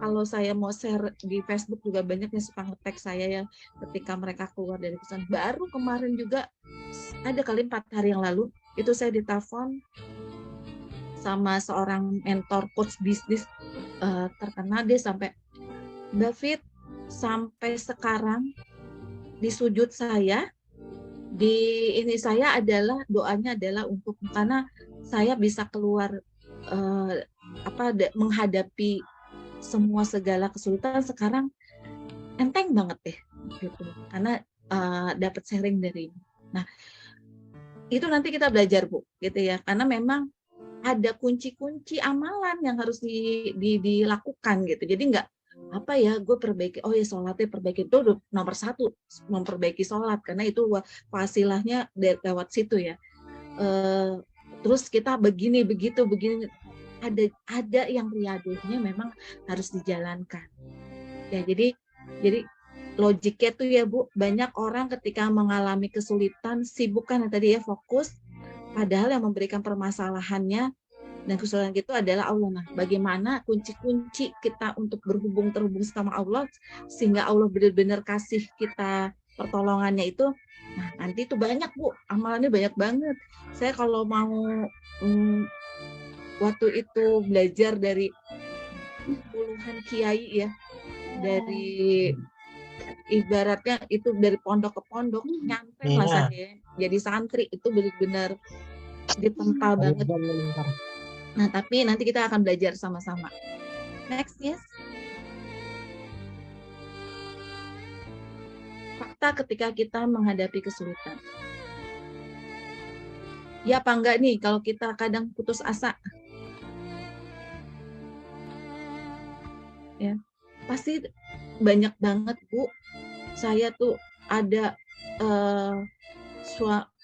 Kalau saya mau share di Facebook juga banyak yang suka nge-tag saya ya ketika mereka keluar dari kesulitan. Baru kemarin juga ada kali 4 hari yang lalu itu saya ditelepon sama seorang mentor coach bisnis terkenal. Dia sampai, David, sampai sekarang di sujud saya, saya adalah doanya adalah untuk karena saya bisa keluar menghadapi semua segala kesulitan sekarang enteng banget deh gitu, karena dapat sharing dari ini. Nah itu nanti kita belajar Bu gitu ya, karena memang ada kunci-kunci amalan yang harus dilakukan gitu. Jadi nggak gue perbaiki, sholatnya perbaiki, itu nomor 1, memperbaiki sholat, karena itu fasilahnya lewat situ ya. Terus kita begini, ada yang riadohnya memang harus dijalankan. Ya, jadi logiknya tuh ya Bu, banyak orang ketika mengalami kesulitan, sibuk kan tadi ya, fokus, padahal yang memberikan permasalahannya dan kesulitan itu adalah Allah. Nah, bagaimana kunci-kunci kita untuk terhubung sama Allah sehingga Allah benar-benar kasih kita pertolongannya itu. Nah, nanti itu banyak Bu, amalannya banyak banget. Saya kalau mau waktu itu belajar dari puluhan kiai ya, dari ibaratnya itu dari pondok ke pondok, nyampe lah saya jadi santri, itu benar-benar ditempa banget. Nah, tapi nanti kita akan belajar sama-sama. Next, yes. Fakta ketika kita menghadapi kesulitan. Ya apa enggak nih kalau kita kadang putus asa? Ya, pasti banyak banget Bu. Saya tuh ada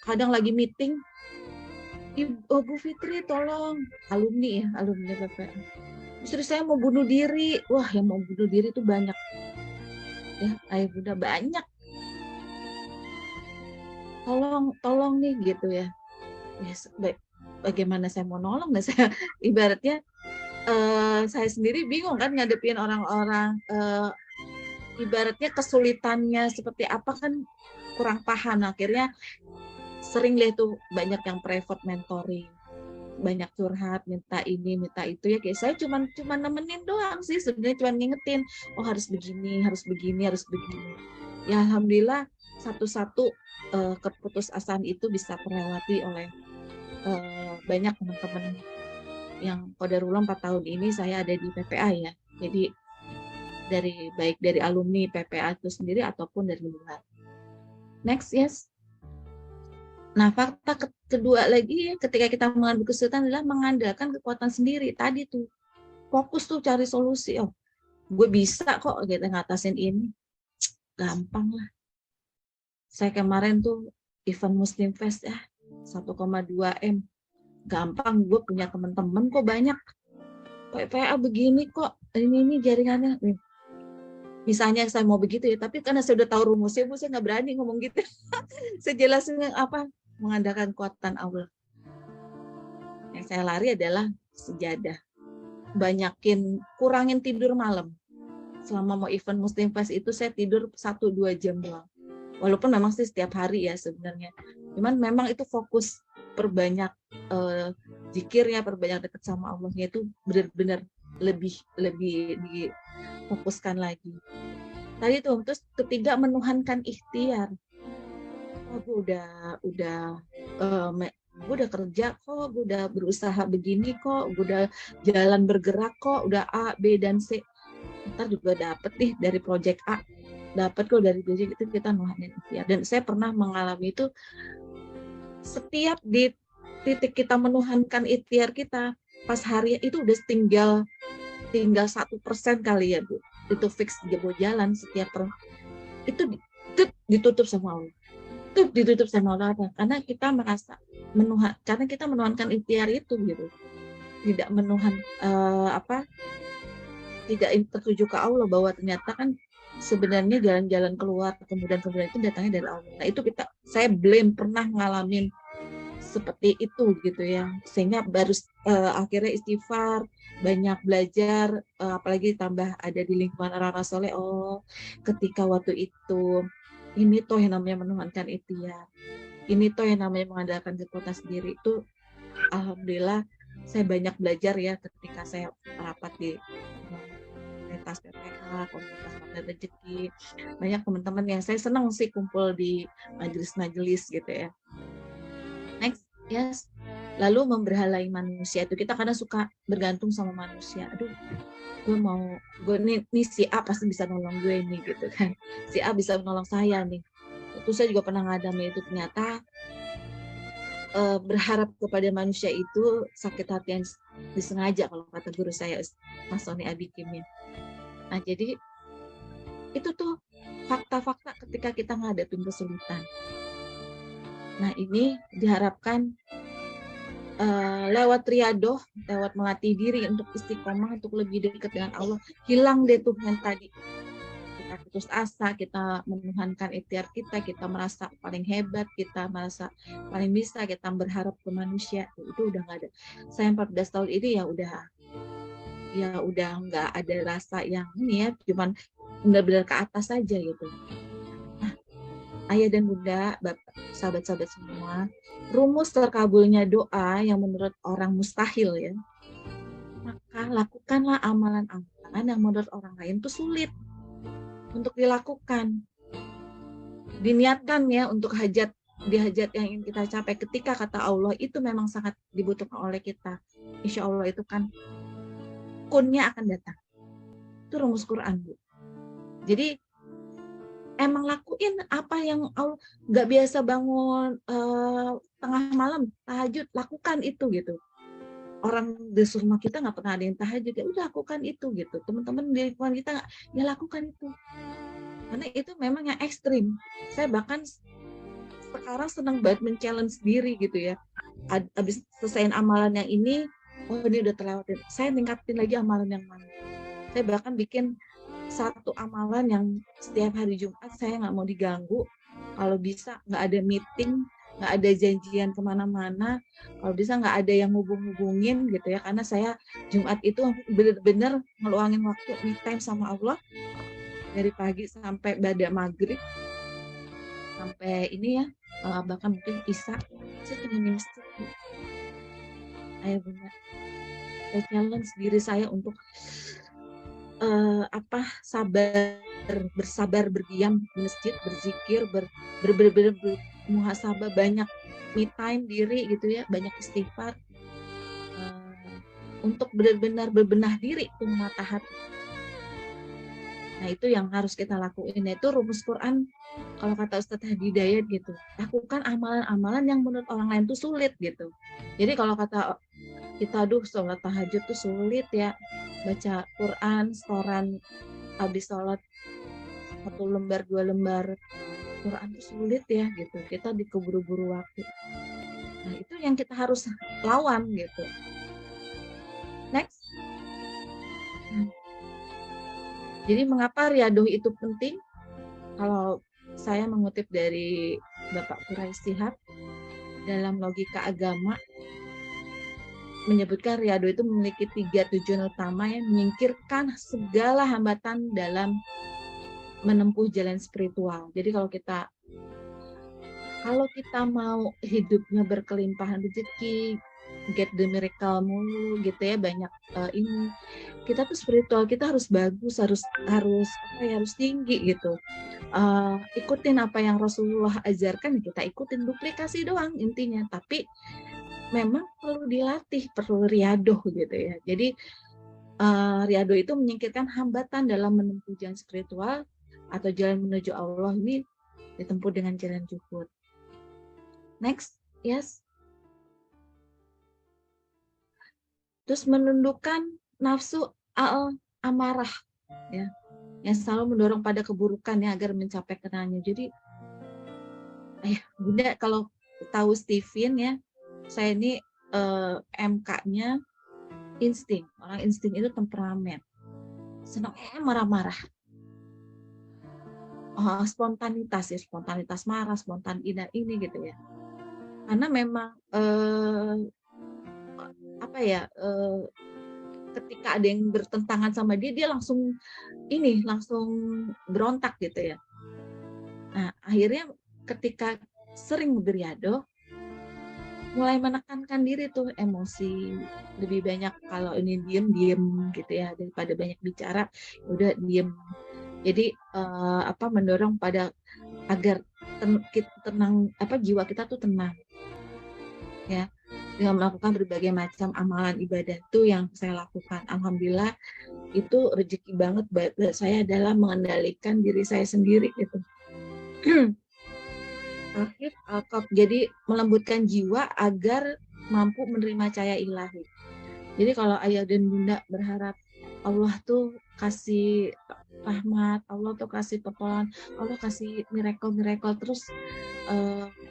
kadang lagi meeting, Bu Fitri tolong, alumni PPA. Istri saya mau bunuh diri. Wah, yang mau bunuh diri itu banyak. Ya, ayah bunda banyak. Tolong nih gitu ya. Yes, bagaimana saya mau nolong? Nah, saya ibaratnya saya sendiri bingung kan ngadepin orang-orang ibaratnya kesulitannya seperti apa kan kurang paham. Akhirnya sering deh tuh banyak yang private mentoring, banyak curhat, minta ini, minta itu ya. Kayak saya cuma nemenin doang sih sebenarnya, cuma ngingetin, oh harus begini, harus begini, harus begini. Ya alhamdulillah satu-satu keputusasaan itu bisa terlewati oleh banyak teman-teman yang qadarullah 4 tahun ini saya ada di PPA ya. Jadi baik dari alumni PPA itu sendiri ataupun dari luar. Next, yes. Nah, fakta kedua lagi ketika kita mengambil kesulitan adalah mengandalkan kekuatan sendiri. Tadi tuh fokus tuh cari solusi. Oh, gue bisa kok gitu ngatasin ini. Gampang lah. Saya kemarin tuh event Muslim Fest ya 1,2 M. Gampang, gue punya teman-teman kok banyak. PPA begini kok, ini jaringannya. Misalnya saya mau begitu ya, tapi karena saya udah tahu rumusnya, Bu, saya nggak berani ngomong gitu. Saya jelasin apa, mengandalkan kekuatan Allah. Yang saya lari adalah sejadah. Kurangin tidur malam. Selama mau event Muslim Fest itu saya tidur 1-2 jam doang. Walaupun memang sih setiap hari ya sebenarnya. Cuman memang itu fokus perbanyak zikirnya, perbanyak dekat sama Allahnya itu benar-benar lebih difokuskan lagi. Tadi tuh, terus ketiga menuhankan ikhtiar. Oh, gue udah kerja kok, gue udah berusaha begini kok, gue udah jalan bergerak kok, udah A, B, dan C. Ntar juga dapet nih dari project A, dapet kok dari project itu, kita nuhanin ikhtiar. Dan saya pernah mengalami itu, setiap di titik kita menuhankan ikhtiar kita, pas hari itu udah tinggal 1% kali ya Bu, itu fix mau jalan setiap itu ditutup sama Allah. Itu ditutup sama Allah karena kita merasa karena kita menuhankan ikhtiar itu gitu, tidak tidak tertuju ke Allah, bahwa ternyata kan sebenarnya jalan-jalan keluar kemudian itu datangnya dari Allah. Nah itu saya belum pernah ngalamin seperti itu gitu ya, sehingga baru akhirnya istighfar, banyak belajar, apalagi tambah ada di lingkungan orang-orang soleh. Oh, ketika waktu itu ini toh yang namanya menuhankan ikhtiar, ini toh yang namanya mengandalkan kekuatan sendiri. Itu alhamdulillah saya banyak belajar ya ketika saya rapat di komunitas PPA, komunitas Partner Rezeki. Banyak teman-teman yang saya senang sih kumpul di majelis-majelis gitu ya. Next, yes. Lalu memberhalai manusia, itu kita kadang suka bergantung sama manusia. Aduh, gue nih si A pasti bisa nolong gue nih gitu kan. Si A bisa menolong saya nih. Itu saya juga pernah ngadami itu, ternyata berharap kepada manusia itu sakit hati yang disengaja kalau kata guru saya Mas Sony Abikimnya. Nah, jadi itu tuh fakta-fakta ketika kita ngadepin kesulitan. Nah, ini diharapkan lewat riadoh, lewat melatih diri untuk istiqomah, untuk lebih dekat dengan Allah, hilang deh tuh yang tadi. Kita putus asa, kita menuhankan ikhtiar kita merasa paling hebat, kita merasa paling bisa, kita berharap ke manusia, itu udah nggak ada. Saya 14 tahun ini ya udah nggak ada rasa yang ini ya, cuman benar-benar ke atas saja gitu. Ayah dan bunda, bapak, sahabat-sahabat semua, rumus terkabulnya doa yang menurut orang mustahil ya, maka lakukanlah amalan-amalan yang menurut orang lain itu sulit untuk dilakukan. Diniatkan ya untuk hajat yang ingin kita capai. Ketika kata Allah itu memang sangat dibutuhkan oleh kita, insya Allah itu kan kunnya akan datang. Itu rumus Quran, Bu. Jadi emang lakuin apa yang Allah nggak biasa bangun tengah malam tahajud, lakukan itu gitu. Orang di rumah kita nggak pernah ada yang tahajud, ya udah lakukan itu gitu. Teman-teman di lingkungan kita ya lakukan itu, karena itu memang yang ekstrim. Saya bahkan sekarang senang banget men-challenge diri gitu ya. Habis selesaiin amalan yang ini, oh ini udah terlewatin, saya tingkatin lagi amalan yang mana. Saya bahkan bikin satu amalan yang setiap hari Jumat saya nggak mau diganggu, kalau bisa nggak ada meeting, nggak ada janjian kemana-mana, kalau bisa nggak ada yang hubungin gitu ya, karena saya Jumat itu benar-benar ngeluangin waktu me time sama Allah dari pagi sampai pada maghrib, sampai ini ya, bahkan mungkin Isya, saya cuma di masjid. Ayo Bunda, saya challenge diri saya untuk bersabar berdiam di masjid, berzikir, bermuhasabah, banyak me time diri gitu ya, banyak istighfar, untuk benar-benar berbenah diri, itu menata hati. Nah itu yang harus kita lakuin, itu rumus Quran kalau kata Ustadz Hadi Dayat gitu, lakukan amalan-amalan yang menurut orang lain tuh sulit gitu. Jadi kalau kata kita, aduh sholat tahajud tuh sulit ya, baca Quran setoran habis sholat 1 lembar 2 lembar Quran tuh sulit ya gitu, kita dikeburu-buru waktu. Nah itu yang kita harus lawan gitu. Next. Jadi mengapa riadoh itu penting? Kalau saya mengutip dari Bapak Quraish Shihab dalam logika agama, menyebutkan riadoh itu memiliki 3 tujuan utama yang menyingkirkan segala hambatan dalam menempuh jalan spiritual. Jadi kalau kita mau hidupnya berkelimpahan rezeki, get the miracle mulu gitu ya, banyak ini, kita tuh spiritual kita harus bagus, harus tinggi gitu. Ikutin apa yang Rasulullah ajarkan, kita ikutin, duplikasi doang intinya, tapi memang perlu dilatih, perlu riadoh gitu ya. Jadi riadoh itu menyingkirkan hambatan dalam menempuh jalan spiritual atau jalan menuju Allah, ini ditempuh dengan jalan zuhud. Next, yes. Terus menundukkan nafsu amarah ya, yang selalu mendorong pada keburukan ya, agar mencapai kenaannya. Jadi Bunda kalau tahu Stephen ya, saya ini MK-nya insting. Orang insting itu temperamen, senang marah-marah, spontanitas marah, spontan ini gitu ya. Karena memang ketika ada yang bertentangan sama dia langsung berontak gitu ya. Nah akhirnya ketika sering beriadoh, mulai menekankan diri tuh emosi, lebih banyak kalau ini diem gitu ya, daripada banyak bicara udah diem. Jadi mendorong pada agar tenang, jiwa kita tuh tenang ya, dengan melakukan berbagai macam amalan ibadah tuh yang saya lakukan. Alhamdulillah itu rezeki banget buat saya adalah mengendalikan diri saya sendiri gitu. Jadi melembutkan jiwa agar mampu menerima cahaya ilahi. Jadi kalau ayah dan bunda berharap Allah tuh kasih rahmat, Allah tuh kasih pertolongan, Allah kasih miracle terus,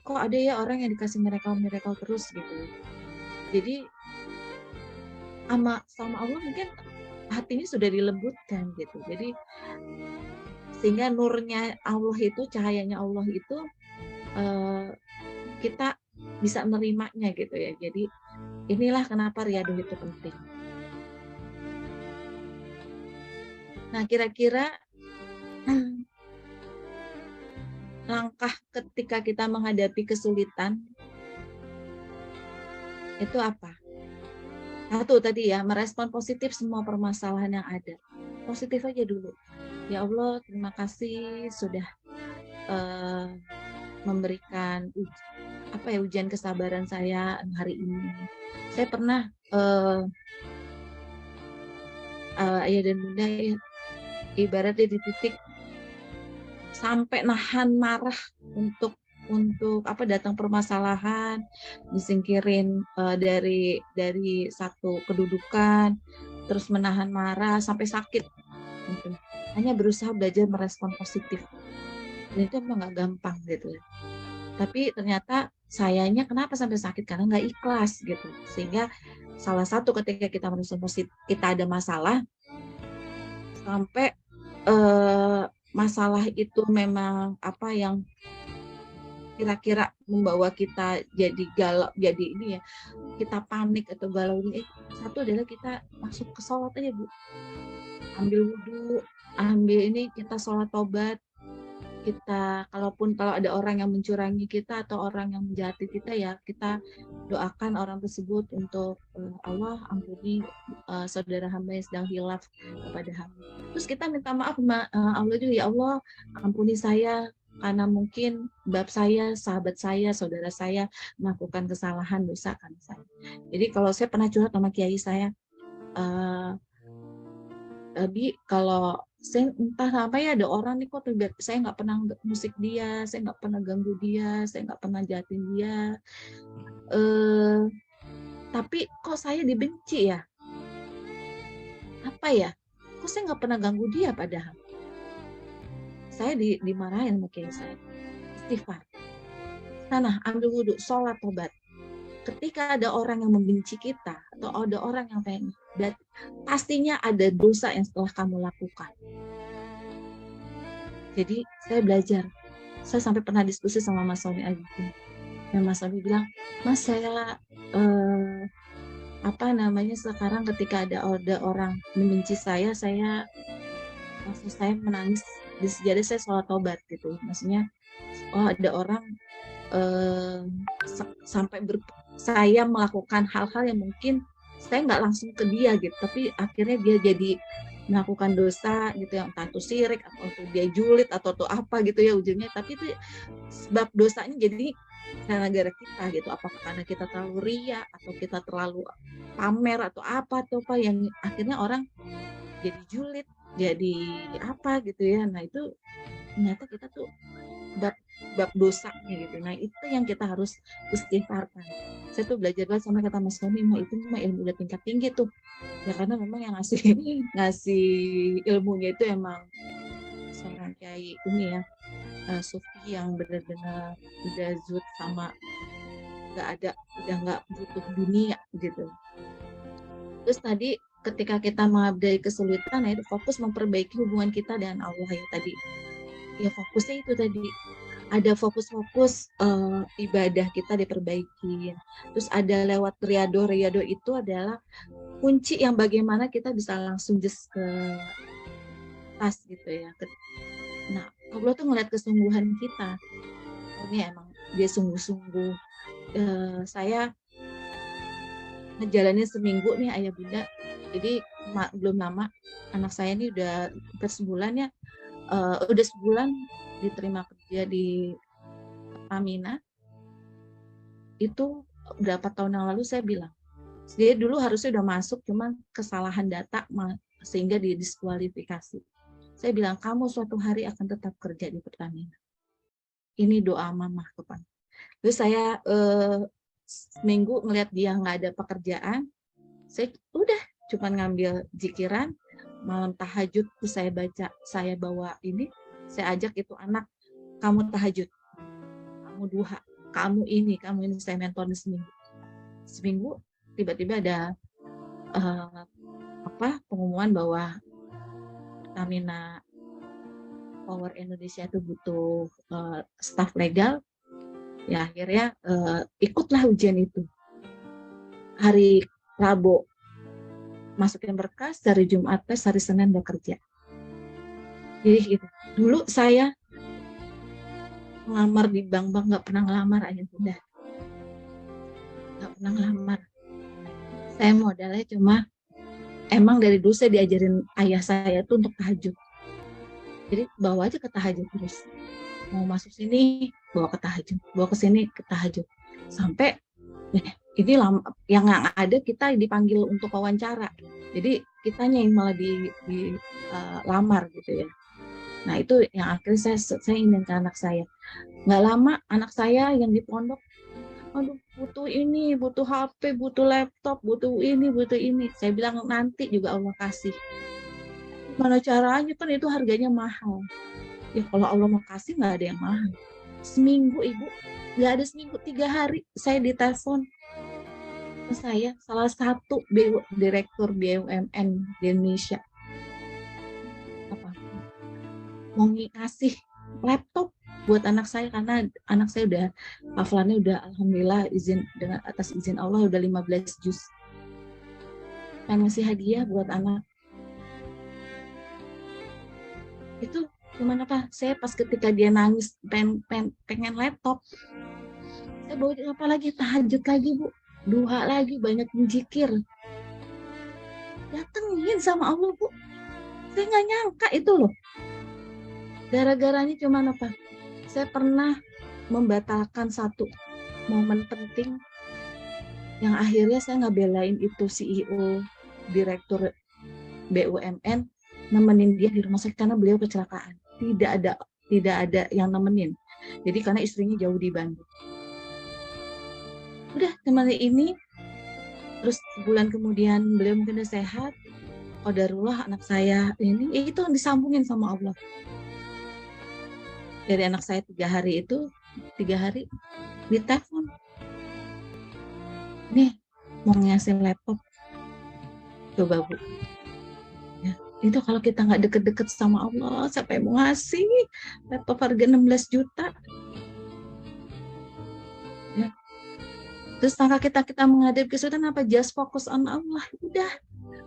kok ada ya orang yang dikasih miracle terus gitu. Jadi sama Allah mungkin hatinya sudah dilembutkan gitu. Jadi sehingga nurnya Allah itu, cahayanya Allah itu kita bisa menerimanya gitu ya. Jadi inilah kenapa riadoh itu penting. Nah, kira-kira langkah ketika kita menghadapi kesulitan itu apa? Satu tadi ya, merespon positif semua permasalahan yang ada. Positif aja dulu. Ya Allah, terima kasih sudah memberikan ujian kesabaran saya hari ini. Saya pernah ayah dan bunda ya, ibaratnya di titik sampai nahan marah untuk datang permasalahan, disingkirin dari satu kedudukan, terus menahan marah sampai sakit gitu. Hanya berusaha belajar merespon positif, dan itu emang nggak gampang gitu. Tapi ternyata sayanya kenapa sampai sakit, karena nggak ikhlas gitu. Sehingga salah satu ketika kita merespon positif, kita ada masalah sampai masalah itu memang yang kira-kira membawa kita jadi galau, jadi ini ya, kita panik atau galau ini. Satu adalah kita masuk ke sholat aja Bu, ambil wudhu, ambil ini, kita sholat tobat. Kita kalau ada orang yang mencurangi kita atau orang yang menjahati kita, ya kita doakan orang tersebut untuk Allah ampuni saudara hamba yang sedang hilaf kepada hamba. Terus kita minta maaf Allah juga, ya Allah ampuni saya karena mungkin bab saya, sahabat saya, saudara saya melakukan kesalahan, dosa kan saya. Jadi kalau saya pernah curhat sama kiai saya, tapi kalau saya entah apa ya, ada orang nih kok saya nggak pernah musik dia, saya nggak pernah ganggu dia, saya nggak pernah jahatin dia, tapi kok saya dibenci ya, apa ya, kok saya nggak pernah ganggu dia, padahal saya dimarahin sama kiai saya. Istighfar, sana ambil wudhu, sholat tobat. Ketika ada orang yang membenci kita atau ada orang yang pengen, pastinya ada dosa yang setelah kamu lakukan. Jadi saya belajar. Saya sampai pernah diskusi sama Mas Somi Agung. Dan Mas Somi bilang, Mas saya sekarang ketika ada orang membenci saya langsung saya menangis di sejadah, saya sholat tobat gitu. Maksudnya, ada orang sampai saya melakukan hal-hal yang mungkin saya nggak langsung ke dia gitu, tapi akhirnya dia jadi melakukan dosa gitu, yang entah itu syirik atau itu dia julid atau itu apa gitu ya ujungnya, tapi itu sebab dosanya jadi gara-gara kita gitu, apakah karena kita terlalu ria atau kita terlalu pamer atau apa yang akhirnya orang jadi julid, jadi apa gitu ya. Nah itu ternyata kita tuh bab dosanya gitu. Nah itu yang kita harus istighfarkan. Saya tuh belajar banget sama kata Mas Tommy, itu mah ilmu udah tingkat tinggi tuh ya, karena memang yang ngasih ilmunya itu emang seorang kiai ini ya, sufi yang benar-benar udah zuhud sama udah nggak butuh dunia gitu. Terus tadi ketika kita menghadapi kesulitan, itu fokus memperbaiki hubungan kita dengan Allah ya tadi. Ya fokusnya itu tadi, ada fokus ibadah kita diperbaiki. Terus ada lewat riyado itu adalah kunci yang bagaimana kita bisa langsung just ke tas gitu ya. Nah Allah tuh ngeliat kesungguhan kita, ini emang dia sungguh-sungguh. Saya ngejalanin seminggu nih ayah bunda, jadi belum lama anak saya ini udah hampir sebulan ya, udah sebulan diterima kerja di Pertamina. Itu berapa tahun yang lalu saya bilang, dia dulu harusnya udah masuk, cuman kesalahan data sehingga didiskualifikasi. Saya bilang, kamu suatu hari akan tetap kerja di Pertamina. Ini doa mama kepada. Terus saya seminggu ngelihat dia nggak ada pekerjaan, saya udah cuma ngambil zikiran, malam tahajud tuh saya bawa ini, saya ajak itu anak, kamu tahajud, kamu duha, kamu ini, saya mentorin seminggu tiba-tiba ada pengumuman bahwa Pertamina Power Indonesia itu butuh staf legal. Ya akhirnya ikutlah ujian itu. Hari Rabu masukin berkas, hari Jumat tes, hari Senin udah kerja. Jadi gitu. Dulu saya ngelamar di bank nggak pernah ngelamar ayah bunda, nggak pernah ngelamar. Saya modalnya cuma emang dari dulu saya diajarin ayah saya tuh untuk tahajud. Jadi bawa aja ke tahajud terus. Mau masuk sini bawa ke tahajud, bawa ke sini ke tahajud. Sampai ini yang ada kita dipanggil untuk wawancara. Jadi kitanya yang malah dilamar gitu ya. Nah itu yang akhirnya saya ingin ke anak saya. Nggak lama anak saya yang di pondok, aduh butuh ini, butuh HP, butuh laptop, butuh ini. Saya bilang nanti juga Allah kasih. Gimana caranya, kan itu harganya mahal. Ya kalau Allah mau kasih nggak ada yang mahal. Seminggu ibu, nggak ada seminggu, 3 hari saya ditelepon. Saya salah satu direktur BUMN di Indonesia. Mau ngasih laptop buat anak saya, karena anak saya udah hafalannya udah alhamdulillah dengan atas izin Allah udah 15 juz. Pengen ngasih hadiah buat anak. Itu cuman apa? Saya pas ketika dia nangis pengen laptop, saya bawa apa lagi, tahajud lagi Bu, duha lagi, banyak zikir. Datengin sama Allah Bu. Saya nggak nyangka itu loh. Gara-garanya cuman apa? Saya pernah membatalkan satu momen penting yang akhirnya saya ngebelain itu CEO, direktur BUMN, nemenin dia di rumah sakit karena beliau kecelakaan. Tidak ada yang nemenin. Jadi karena istrinya jauh di Bandung. Udah teman ini, terus sebulan kemudian beliau mungkin udah sehat. Qadarullah anak saya ini, itu disambungin sama Allah. Dari anak saya 3 hari ditelepon. Nih, mau ngasih laptop. Coba Bu. Ya, itu kalau kita nggak deket-deket sama Allah, siapa yang mau ngasih laptop harga 16 juta? Ya. Terus maka kita menghadapi kesulitan apa? Just fokus on Allah. Udah,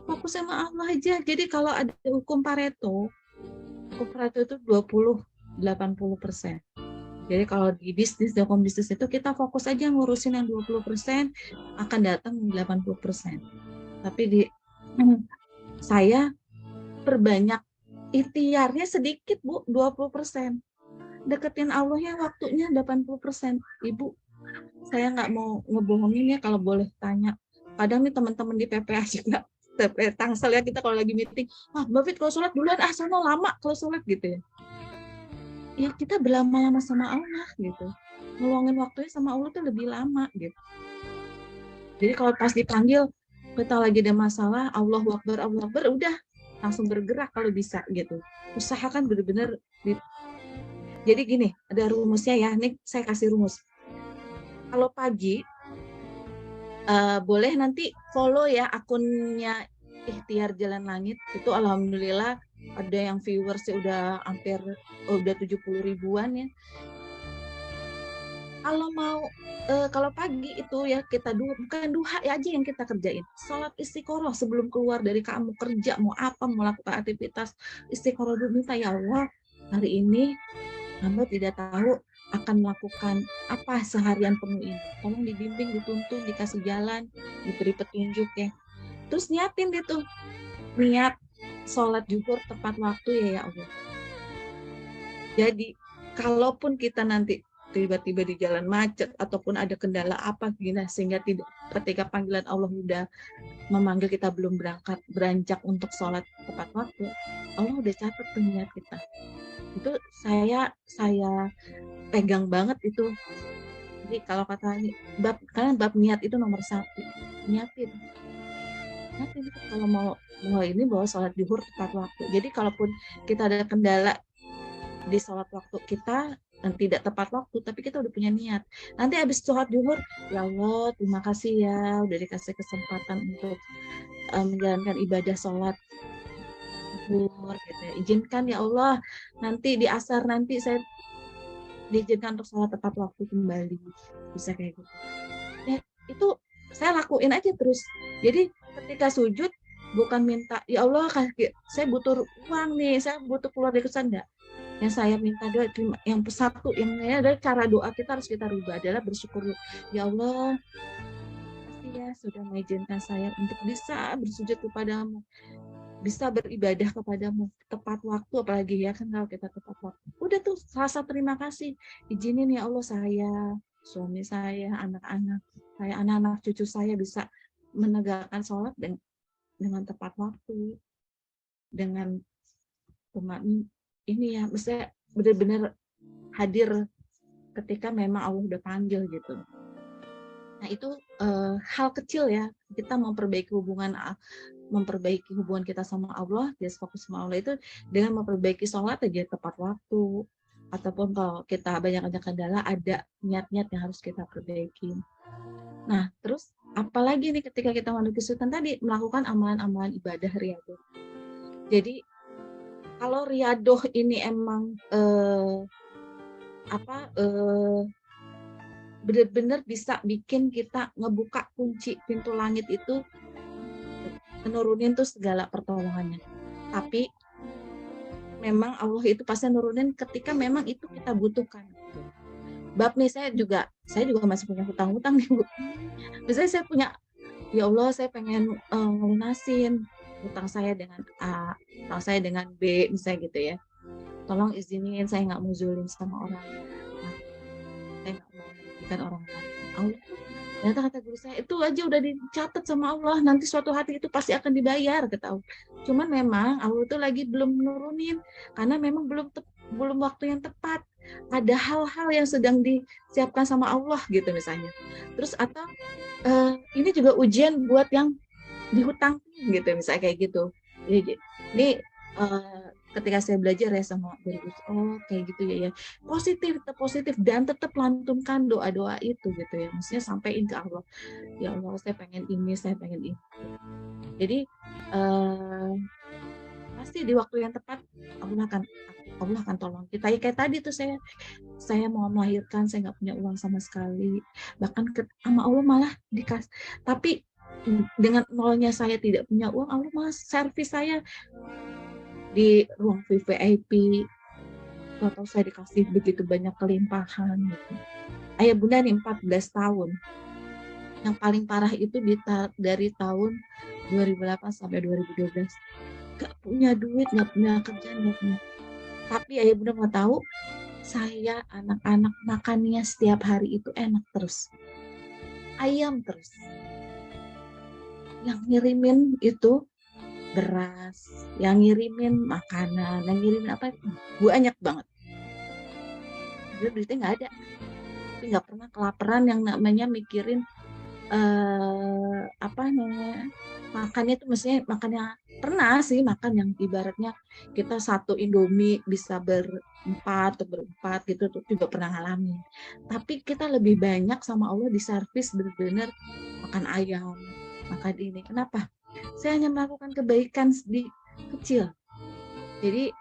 fokus sama Allah aja. Jadi kalau ada hukum Pareto itu 20-80%. Jadi kalau di bisnis, hukum bisnis itu kita fokus aja ngurusin yang 20%, akan datang 80%. Tapi saya perbanyak ikhtiarnya sedikit Bu, 20%. Deketin Allahnya waktunya 80%. Ibu, saya nggak mau ngebohongin ya, kalau boleh tanya. Kadang nih teman-teman di PPA juga, Tangsel ya, kita kalau lagi meeting, Mbak Fit kalau sholat duluan, sana lama kalau sholat gitu ya. Ya kita berlama-lama sama Allah gitu. Ngeluangin waktunya sama Allah tuh lebih lama gitu. Jadi kalau pas dipanggil, kita lagi ada masalah, Allahu Akbar, udah langsung bergerak kalau bisa gitu. Usahakan benar-benar. Jadi gini, ada rumusnya ya. Nih saya kasih rumus. Kalau pagi, boleh nanti follow ya akunnya Ikhtiar Jalan Langit. Itu alhamdulillah ada yang viewersnya udah hampir udah 70 ribuan ya. Kalau mau kalau pagi itu ya kita bukan duha ya aja yang kita kerjain. Salat istiqoroh sebelum keluar dari kamu kerja, mau apa, mau melakukan aktivitas, istiqoroh dulu, minta ya Allah, hari ini hamba tidak tahu akan melakukan apa seharian penuh ini. Tolong dibimbing, dituntun, dikasih jalan, diberi petunjuk ya. Terus niatin gitu. Niat sholat zuhur tepat waktu ya Allah. Jadi kalaupun kita nanti tiba-tiba di jalan macet ataupun ada kendala apa gini, sehingga tidak, ketika panggilan Allah udah memanggil kita belum beranjak untuk sholat tepat waktu, Allah udah catat tuh niat kita. Itu saya pegang banget itu. Jadi kalau kata karena bab niat itu nomor 1, niatin kalau mau ini bawa sholat zuhur tepat waktu. Jadi kalaupun kita ada kendala di sholat waktu kita dan tidak tepat waktu, tapi kita udah punya niat. Nanti habis sholat zuhur, ya Allah terima kasih ya udah dikasih kesempatan untuk menjalankan ibadah sholat zuhur gitu ya. Izinkan ya Allah nanti di asar nanti saya diizinkan untuk sholat tepat waktu kembali, bisa kayak gitu. Ya, itu saya lakuin aja terus. Jadi ketika sujud bukan minta ya Allah saya butuh uang nih, saya butuh keluar dari kesan, enggak. Yang saya minta doa yang satu, yang ada cara doa kita harus kita rubah adalah bersyukur, ya Allah makasih ya sudah mengizinkan saya untuk bisa bersujud kepadamu, bisa beribadah kepadamu tepat waktu, apalagi ya kan kalau kita tepat waktu. Udah tuh rasa terima kasih, izinin ya Allah saya, suami saya, anak-anak saya, anak-anak cucu saya bisa menegakkan sholat dengan tepat waktu, dengan ini ya, maksudnya benar-benar hadir ketika memang Allah udah panggil gitu. Nah itu hal kecil ya, kita memperbaiki hubungan kita sama Allah, dia fokus sama Allah itu dengan memperbaiki sholat aja tepat waktu, ataupun kalau kita banyak kendala ada niat-niat yang harus kita perbaiki. Nah terus apalagi nih ketika kita menuju kesulitan tadi, melakukan amalan-amalan ibadah riyadhah. Jadi kalau riyadoh ini emang benar-benar bisa bikin kita ngebuka kunci pintu langit itu, menurunin tuh segala pertolongannya. Tapi memang Allah itu pasti nurunin ketika memang itu kita butuhkan. Bab nih saya juga masih punya hutang-hutang nih Bu. Misalnya saya punya, ya Allah saya pengen ngelunasin hutang saya dengan A, hutang saya dengan B misalnya gitu ya. Tolong izinin, saya nggak mau zulim sama orang. Saya nggak mau merugikan orang lain. Allah ternyata kata guru saya itu aja udah dicatat sama Allah, nanti suatu hari itu pasti akan dibayar kata Allah. Cuman memang Allah itu lagi belum nurunin karena memang belum waktu yang tepat. Ada hal-hal yang sedang disiapkan sama Allah gitu misalnya. Terus atau ini juga ujian buat yang dihutang gitu misalnya kayak gitu. Jadi ini ketika saya belajar ya sama guru, oh kayak gitu ya, positif dan tetap lantunkan doa-doa itu gitu ya, maksudnya sampaikan ke Allah, ya Allah saya pengen ini, saya pengen ini. Jadi pasti di waktu yang tepat Allah akan tolong kita. Ya kayak tadi tuh saya mau melahirkan, saya nggak punya uang sama sekali, bahkan sama Allah malah dikasih, tapi dengan nolnya saya tidak punya uang, Allah malah servis saya di ruang VIP, atau saya dikasih begitu banyak kelimpahan gitu. Ayah bunda nih 14 tahun. Yang paling parah itu dari tahun 2008 sampai 2012. Gak punya duit, gak punya kerjaan, gak punya. Tapi ayah bunda mau tahu, saya anak-anak makannya setiap hari itu enak terus. Ayam terus. Yang ngirimin itu beras, yang ngirimin makanan, yang ngirimin apa, banyak banget. Dia duitnya nggak ada, tapi nggak pernah kelaparan yang namanya mikirin makannya itu mestinya makannya, pernah sih makan yang ibaratnya kita satu Indomie bisa berempat gitu tuh juga pernah ngalamin. Tapi kita lebih banyak sama Allah diservis benar-benar makan ayam, makan ini. Kenapa? Saya hanya melakukan kebaikan di kecil. Jadi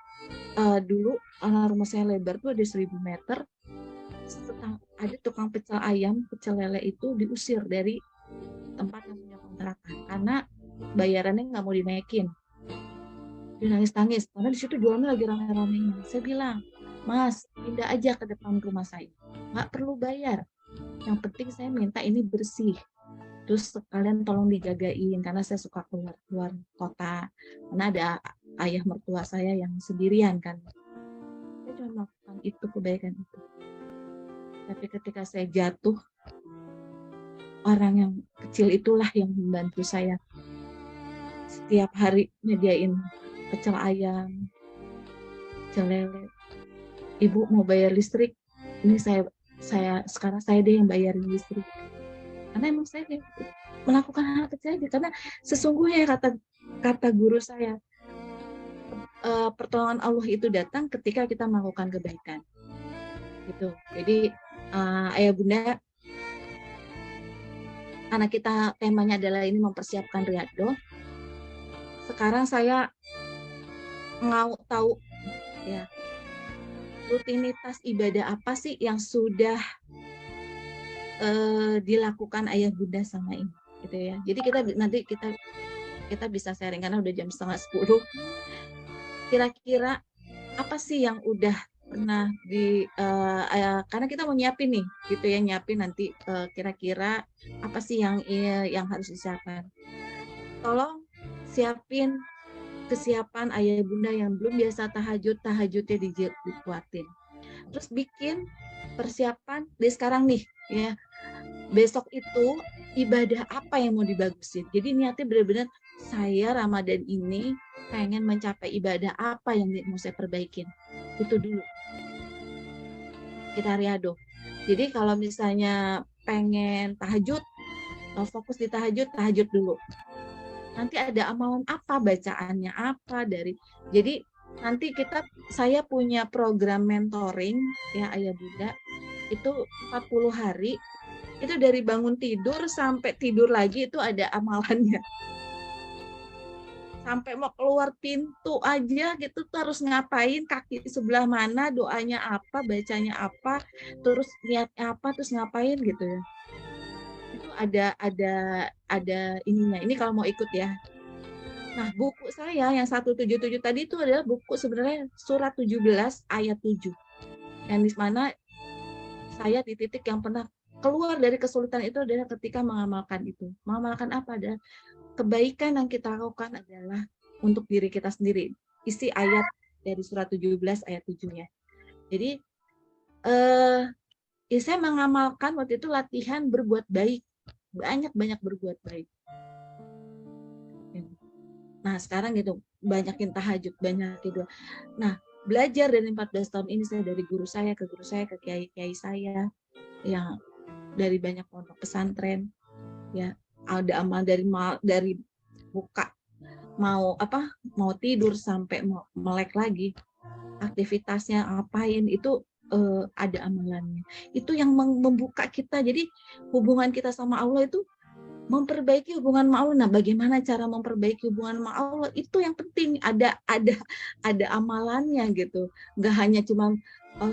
dulu rumah saya lebar tuh ada 1000 meter. Ada tukang pecel ayam, pecel lele itu diusir dari tempat yang punya kontrakan karena bayarannya nggak mau dinaikin. Dia nangis-nangis karena di situ jualannya lagi rame-ramenya. Saya bilang, Mas, pindah aja ke depan rumah saya, nggak perlu bayar. Yang penting saya minta ini bersih. Terus sekalian tolong dijagain karena saya suka keluar kota karena ada ayah mertua saya yang sendirian kan. Saya cuma melakukan itu, kebaikan itu. Tapi ketika saya jatuh, orang yang kecil itulah yang membantu saya. Setiap hari nyediain pecel ayam, pecel lele. Ibu mau bayar listrik, ini saya sekarang saya deh yang bayarin listrik. Karena emang saya melakukan hal kecil aja, karena sesungguhnya kata guru saya, pertolongan Allah itu datang ketika kita melakukan kebaikan gitu. Jadi ayah bunda, karena kita temanya adalah ini mempersiapkan riyadhah, sekarang saya mau tahu ya rutinitas ibadah apa sih yang sudah dilakukan ayah bunda sama ini gitu ya. Jadi kita bisa sharing karena udah jam 9:30. Kira-kira apa sih yang udah pernah karena kita mau nyiapin nih gitu ya, nyiapin nanti kira-kira apa sih yang harus disiapkan. Tolong siapin kesiapan ayah bunda yang belum biasa tahajudnya dikuatin. Terus bikin persiapan dari sekarang nih ya. Besok itu ibadah apa yang mau dibagusin. Jadi niatnya benar-benar saya Ramadan ini pengen mencapai ibadah apa yang mau saya perbaikin. Itu dulu. Kita riyadhah. Jadi kalau misalnya pengen tahajud, fokus di tahajud dulu. Nanti ada amalan apa, bacaannya apa jadi nanti saya punya program mentoring ya ayah bunda, itu 40 hari, itu dari bangun tidur sampai tidur lagi itu ada amalannya. sampai mau keluar pintu aja gitu tuh harus ngapain, kaki sebelah mana, doanya apa, bacanya apa, terus niatnya apa, terus ngapain gitu ya. Itu ada ininya. Ini kalau mau ikut ya. Nah, buku saya yang 177 tadi itu adalah buku sebenarnya surat 17 ayat 7. Yang di mana saya di titik yang pernah keluar dari kesulitan itu adalah ketika mengamalkan itu. Mengamalkan apa? Ada kebaikan yang kita lakukan adalah untuk diri kita sendiri. Isi ayat dari surat 17 ayat 7-nya. Jadi saya mengamalkan waktu itu latihan berbuat baik. Banyak-banyak berbuat baik. Nah, sekarang gitu, banyakin tahajud, banyak gitu. Nah, belajar dari 14 tahun ini saya dari guru saya ke kiai-kiai saya yang dari banyak pondok pesantren ya, ada amal dari buka mau tidur sampai mau melek lagi, aktivitasnya ngapain itu ada amalannya. Itu yang membuka kita. Jadi hubungan kita sama Allah itu memperbaiki hubungan sama Allah. Nah, bagaimana cara memperbaiki hubungan sama Allah? Itu yang penting. Ada amalannya gitu. Nggak hanya cuma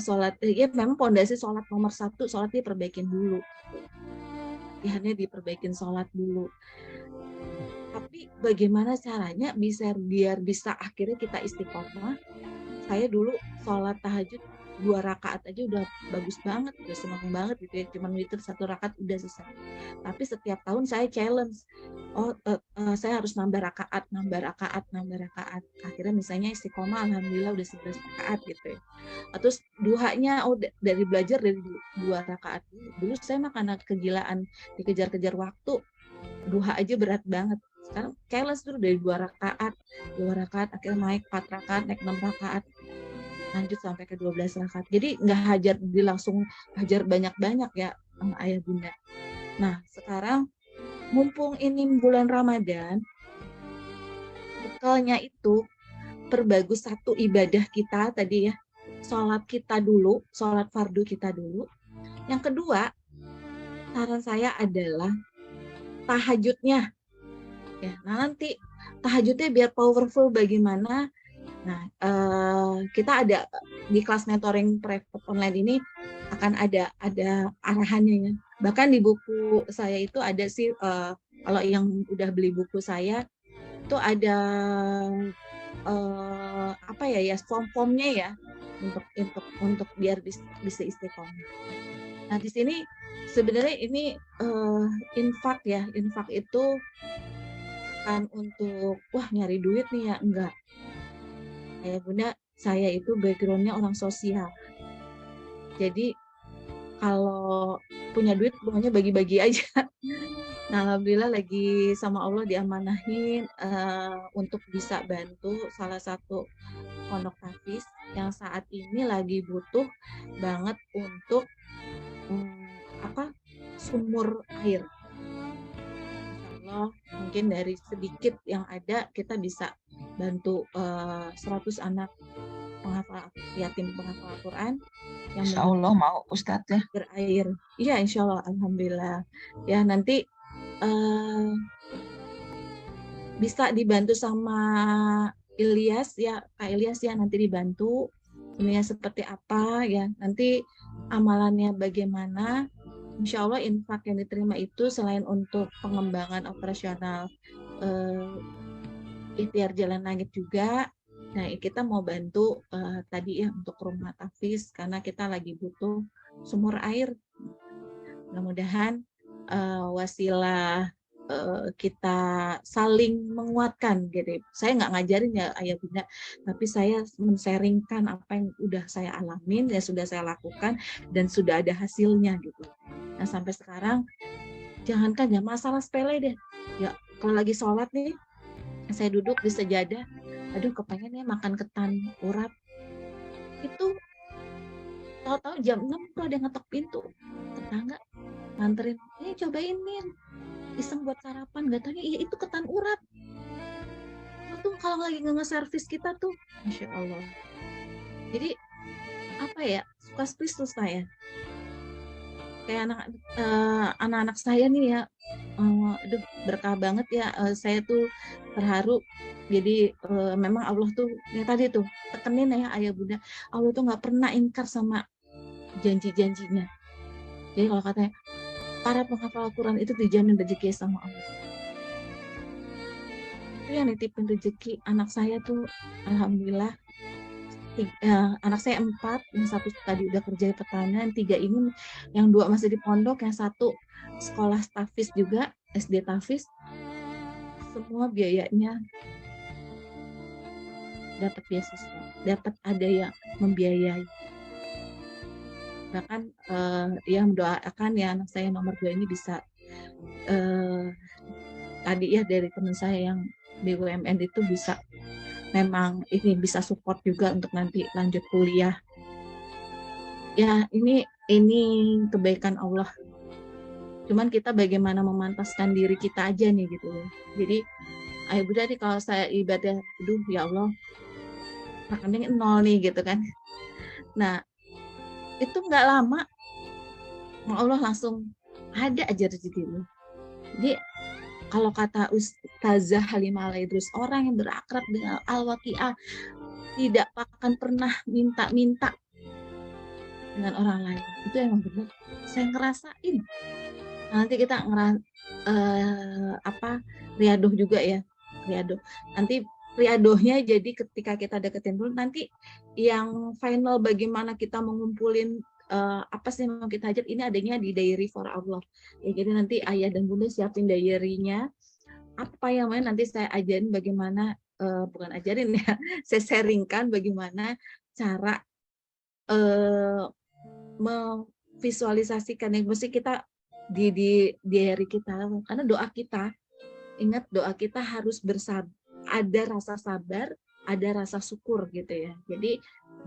sholat. Ya memang pondasi sholat nomor 1, sholat diperbaikin dulu. Latihannya diperbaikin sholat dulu. Tapi bagaimana caranya biar bisa akhirnya kita istiqomah? Saya dulu sholat tahajud 2 rakaat aja udah bagus banget, udah senang banget gitu ya, cuman witir 1 rakaat udah selesai. Tapi setiap tahun saya challenge, saya harus nambah rakaat. Akhirnya misalnya istiqomah, alhamdulillah udah 11 rakaat gitu ya. Terus duhanya dari belajar dari 2 rakaat. Dulu saya mah karena kegilaan dikejar-kejar waktu, duha aja berat banget. Sekarang challenge dulu dari 2 rakaat, akhirnya naik 4 rakaat, naik 6 rakaat. Lanjut sampai ke 12 rakaat. Jadi nggak langsung hajar banyak-banyak ya sama ayah bunda. Nah, sekarang mumpung ini bulan Ramadan, bekalnya itu perbagus 1 ibadah kita tadi ya. Sholat kita dulu, sholat fardu kita dulu. Yang kedua, saran saya adalah tahajudnya. Ya, nah nanti tahajudnya biar powerful bagaimana. Nah, kita ada di kelas mentoring private online ini akan ada arahannya ya. Bahkan di buku saya itu ada sih, kalau yang udah beli buku saya itu ada form-formnya ya untuk biar bisa istiqomah. Nah, di sini sebenarnya ini infak ya. Infak itu kan untuk nyari duit nih ya, enggak. Ayah bunda, saya itu background-nya orang sosial. Jadi kalau punya duit pokoknya bagi-bagi aja. Nah, alhamdulillah lagi sama Allah diamanahin untuk bisa bantu salah satu pondok tahfiz yang saat ini lagi butuh banget untuk sumur air. Insya Allah mungkin dari sedikit yang ada kita bisa bantu 100 anak yatim penghafal Al-Quran yang Insya Allah mau Ustadz ya. Berair. Iya, insya Allah, alhamdulillah. Ya, nanti bisa dibantu sama Ilyas ya, Kak Ilyas ya, nanti dibantu ininya seperti apa ya, nanti amalannya bagaimana. Insya Allah infak yang diterima itu selain untuk pengembangan operasional ikhtiar jalan langit juga. Nah, kita mau bantu tadi ya untuk rumah tahfiz karena kita lagi butuh sumur air. Mudah-mudahan wasilah kita saling menguatkan gitu. Saya nggak ngajarin ya ayah bunda, tapi saya men-sharingkan apa yang udah saya alamin, ya sudah saya lakukan dan sudah ada hasilnya gitu. Nah, sampai sekarang jangankan ya masalah sepele deh. Ya kalau lagi sholat nih, saya duduk di sejadah, aduh kepengen ya makan ketan urap. Itu tahu-tahu jam 6 tuh ada yang ngetok pintu. Tetangga nganterin, cobain nih, iseng buat sarapan, gak tanya, iya itu ketan urap. Itu kalau lagi nge-servis kita tuh, Masya Allah. Jadi, suka spesius saya. kayak anak-anak saya nih ya, aduh berkah banget ya, saya tuh terharu. Jadi memang Allah tuh ya tadi tuh tekenin ya ayah bunda, Allah tuh nggak pernah ingkar sama janji-janjinya. Jadi kalau katanya para penghafal Al-Quran itu dijamin rezeki sama Allah. Itu yang nitipin rezeki anak saya tuh, alhamdulillah. Anak saya 4, yang 1 tadi udah kerja di pertanian, 3 ini, yang 2 masih di pondok, yang 1 sekolah Tafis juga, SD Tafis. Semua biayanya dapat beasiswa, dapat ada yang membiayai. Bahkan yang mendoakan ya anak saya nomor 2 ini bisa tadi ya dari teman saya yang BUMN itu bisa memang ini bisa support juga untuk nanti lanjut kuliah. Ya ini kebaikan Allah. Cuman kita bagaimana memantaskan diri kita aja nih gitu. Jadi ayo bunda nih kalau saya ibadah, aduh ya Allah, rekening 0 nih gitu kan. Nah itu nggak lama Allah langsung ada aja rezeki lu. Jadi kalau kata Ustazah Halimah Al-Idrus, orang yang berakrab dengan Al-Waqi'ah tidak akan pernah minta-minta dengan orang lain. Itu emang benar. Saya ngerasain. Nanti kita riadoh juga ya. Riadoh. Nanti riadohnya jadi ketika kita deketin dulu, nanti yang final bagaimana kita mengumpulin apa sih yang mau kita hajat, ini adanya di Diary for Allah. Ya, jadi nanti ayah dan bunda siapin diary-nya. Apa yang mana nanti saya ajarin bagaimana, bukan ajarin ya, saya sharingkan bagaimana cara memvisualisasikan yang mesti kita di diary kita, karena doa kita, ingat doa kita harus ada rasa sabar, ada rasa syukur gitu ya. Jadi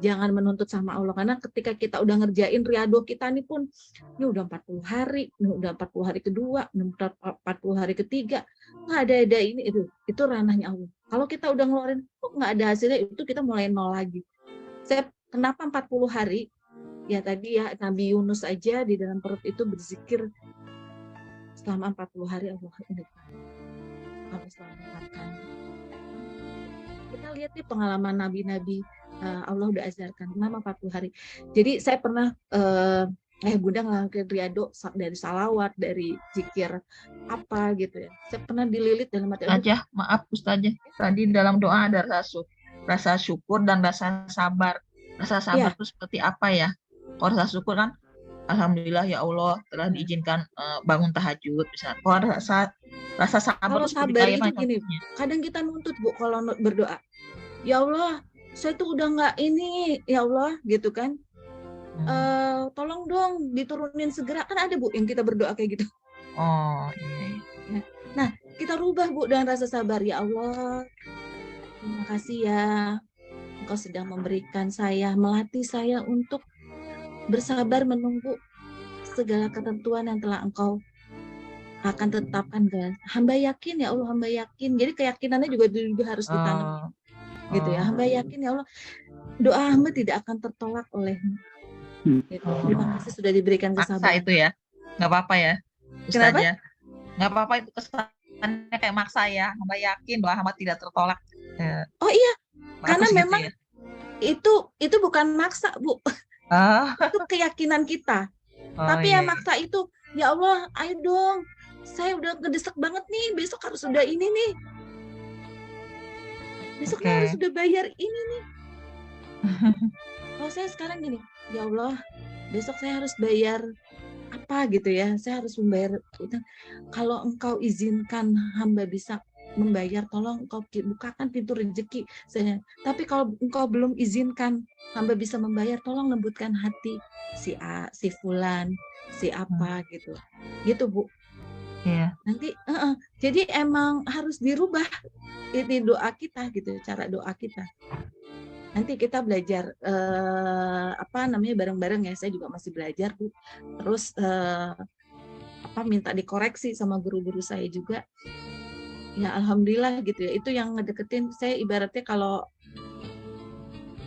jangan menuntut sama Allah, karena ketika kita udah ngerjain riadoh kita nih pun, ini udah 40 hari, ini udah 40 hari kedua, ini udah 40 hari ketiga, nggak ada ini, itu ranahnya Allah. Kalau kita udah ngeluarin, kok nggak ada hasilnya, itu kita mulai nol lagi. Kenapa 40 hari? Ya tadi ya, Nabi Yunus aja di dalam perut itu berzikir selama 40 hari Allah selamatkan. Kita lihat nih pengalaman nabi-nabi, Allah udah ajarkan kenapa 40 hari. Jadi saya pernah bunda ngelakuin riado dari salawat, dari zikir apa gitu ya. Saya pernah dililit dalam hati. Aja, maaf Ustazah, tadi dalam doa ada rasa syukur dan rasa sabar. Rasa sabar itu seperti apa ya? Kalau rasa syukur kan, alhamdulillah ya Allah telah diizinkan bangun tahajud misalnya. Kalau rasa sabar, kalau sabar itu gini, kadang kita nuntut Bu kalau berdoa, ya Allah saya tuh udah nggak ini, ya Allah gitu kan, tolong dong diturunin segera, kan ada Bu yang kita berdoa kayak gitu. Oh iya. Nah kita rubah Bu dengan rasa sabar, ya Allah terima kasih ya Engkau sedang memberikan saya, melatih saya untuk bersabar menunggu segala ketentuan yang telah Engkau akan tetapkan kan. Hamba yakin ya Allah, hamba yakin. Jadi keyakinannya juga harus ditanam. Gitu ya. Hamba yakin ya Allah, doa hamba tidak akan tertolak oleh-Mu. Gitu. Terima kasih sudah diberikan kesabaran. Maksa itu ya. Nggak apa-apa ya. Ustazah. Nggak apa-apa itu kesannya kayak maksa ya. Hamba yakin doa hamba tidak tertolak. Oh iya. Karena gitu memang ya? itu bukan maksa, Bu. Itu keyakinan kita. Tapi yang maksa itu, ya Allah, ayo dong. Saya udah ngedesek banget nih, besok harus udah ini nih. Besok harus udah bayar ini nih. Kalau saya sekarang gini, ya Allah, besok saya harus bayar apa gitu ya. Saya harus membayar utang. Kalau Engkau izinkan hamba bisa membayar, tolong Engkau bukakan pintu rezeki saya. Tapi kalau Engkau belum izinkan hamba bisa membayar, tolong lembutkan hati si A, si fulan, si apa gitu. Gitu, Bu. Iya. Nanti jadi emang harus dirubah ini doa kita gitu, cara doa kita. Nanti kita belajar bareng-bareng ya. Saya juga masih belajar, Bu. Terus minta dikoreksi sama guru-guru saya juga. Ya alhamdulillah gitu ya. Itu yang ngedeketin saya, ibaratnya kalau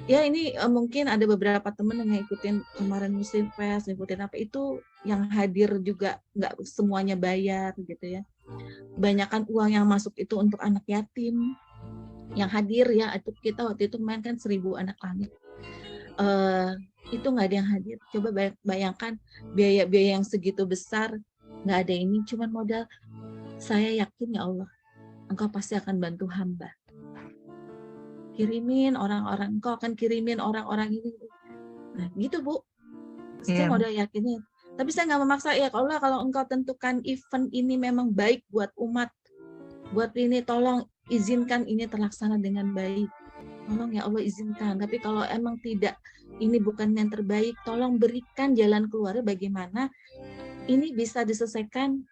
ya ini mungkin ada beberapa teman yang ngikutin kemarin Muslim Fest, ngikutin apa itu yang hadir juga nggak semuanya bayar gitu ya. Kebanyakan uang yang masuk itu untuk anak yatim yang hadir ya. Itu kita waktu itu main kan 1000 anak langit. Itu nggak ada yang hadir. Coba bayangkan biaya-biaya yang segitu besar, nggak ada ini, cuman modal saya yakin ya Allah, Engkau pasti akan bantu hamba. Kirimin orang-orang, Engkau akan kirimin orang-orang ini. Nah gitu Bu, saya modal yakinnya. Tapi saya nggak memaksa ya Allah, kalau Engkau tentukan event ini memang baik buat umat, buat ini tolong izinkan ini terlaksana dengan baik. Tolong ya Allah izinkan. Tapi kalau emang tidak, ini bukan yang terbaik, tolong berikan jalan keluarnya bagaimana ini bisa diselesaikan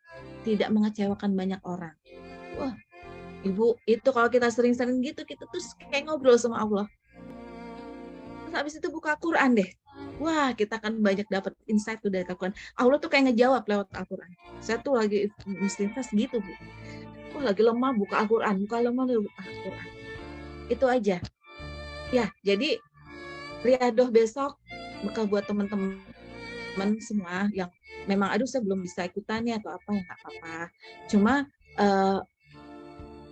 tidak mengecewakan banyak orang. Wah, Ibu, itu kalau kita sering-sering gitu, kita tuh kayak ngobrol sama Allah. Terus habis itu buka Quran deh. Wah, kita kan banyak dapat insight tuh dari Al-Quran. Allah tuh kayak ngejawab lewat Al-Quran. Saya tuh lagi istighfar gitu, Bu. Wah, lagi lemah buka Al-Quran, buka Al-Quran. Itu aja. Ya, jadi riadoh besok bakal buat teman-teman semua yang memang aduh saya belum bisa ikutannya atau apa ya nggak apa-apa. Cuma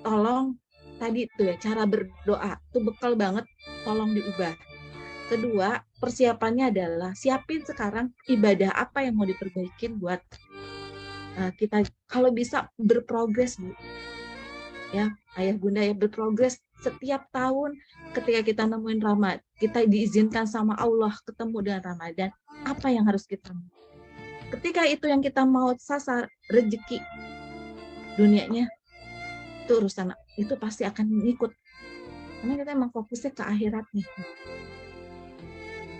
tolong tadi tuh ya cara berdoa tuh bekal banget, tolong diubah. Kedua, persiapannya adalah siapin sekarang ibadah apa yang mau diperbaikin buat kita kalau bisa berprogres, Bu. Ya, ayah bunda ya berprogres setiap tahun ketika kita nemuin Ramadan, kita diizinkan sama Allah ketemu dengan Ramadan, apa yang harus kita mau? Ketika itu yang kita mau sasar rezeki dunianya, itu urusan itu pasti akan ngikut. Karena kita emang fokusnya ke akhiratnya.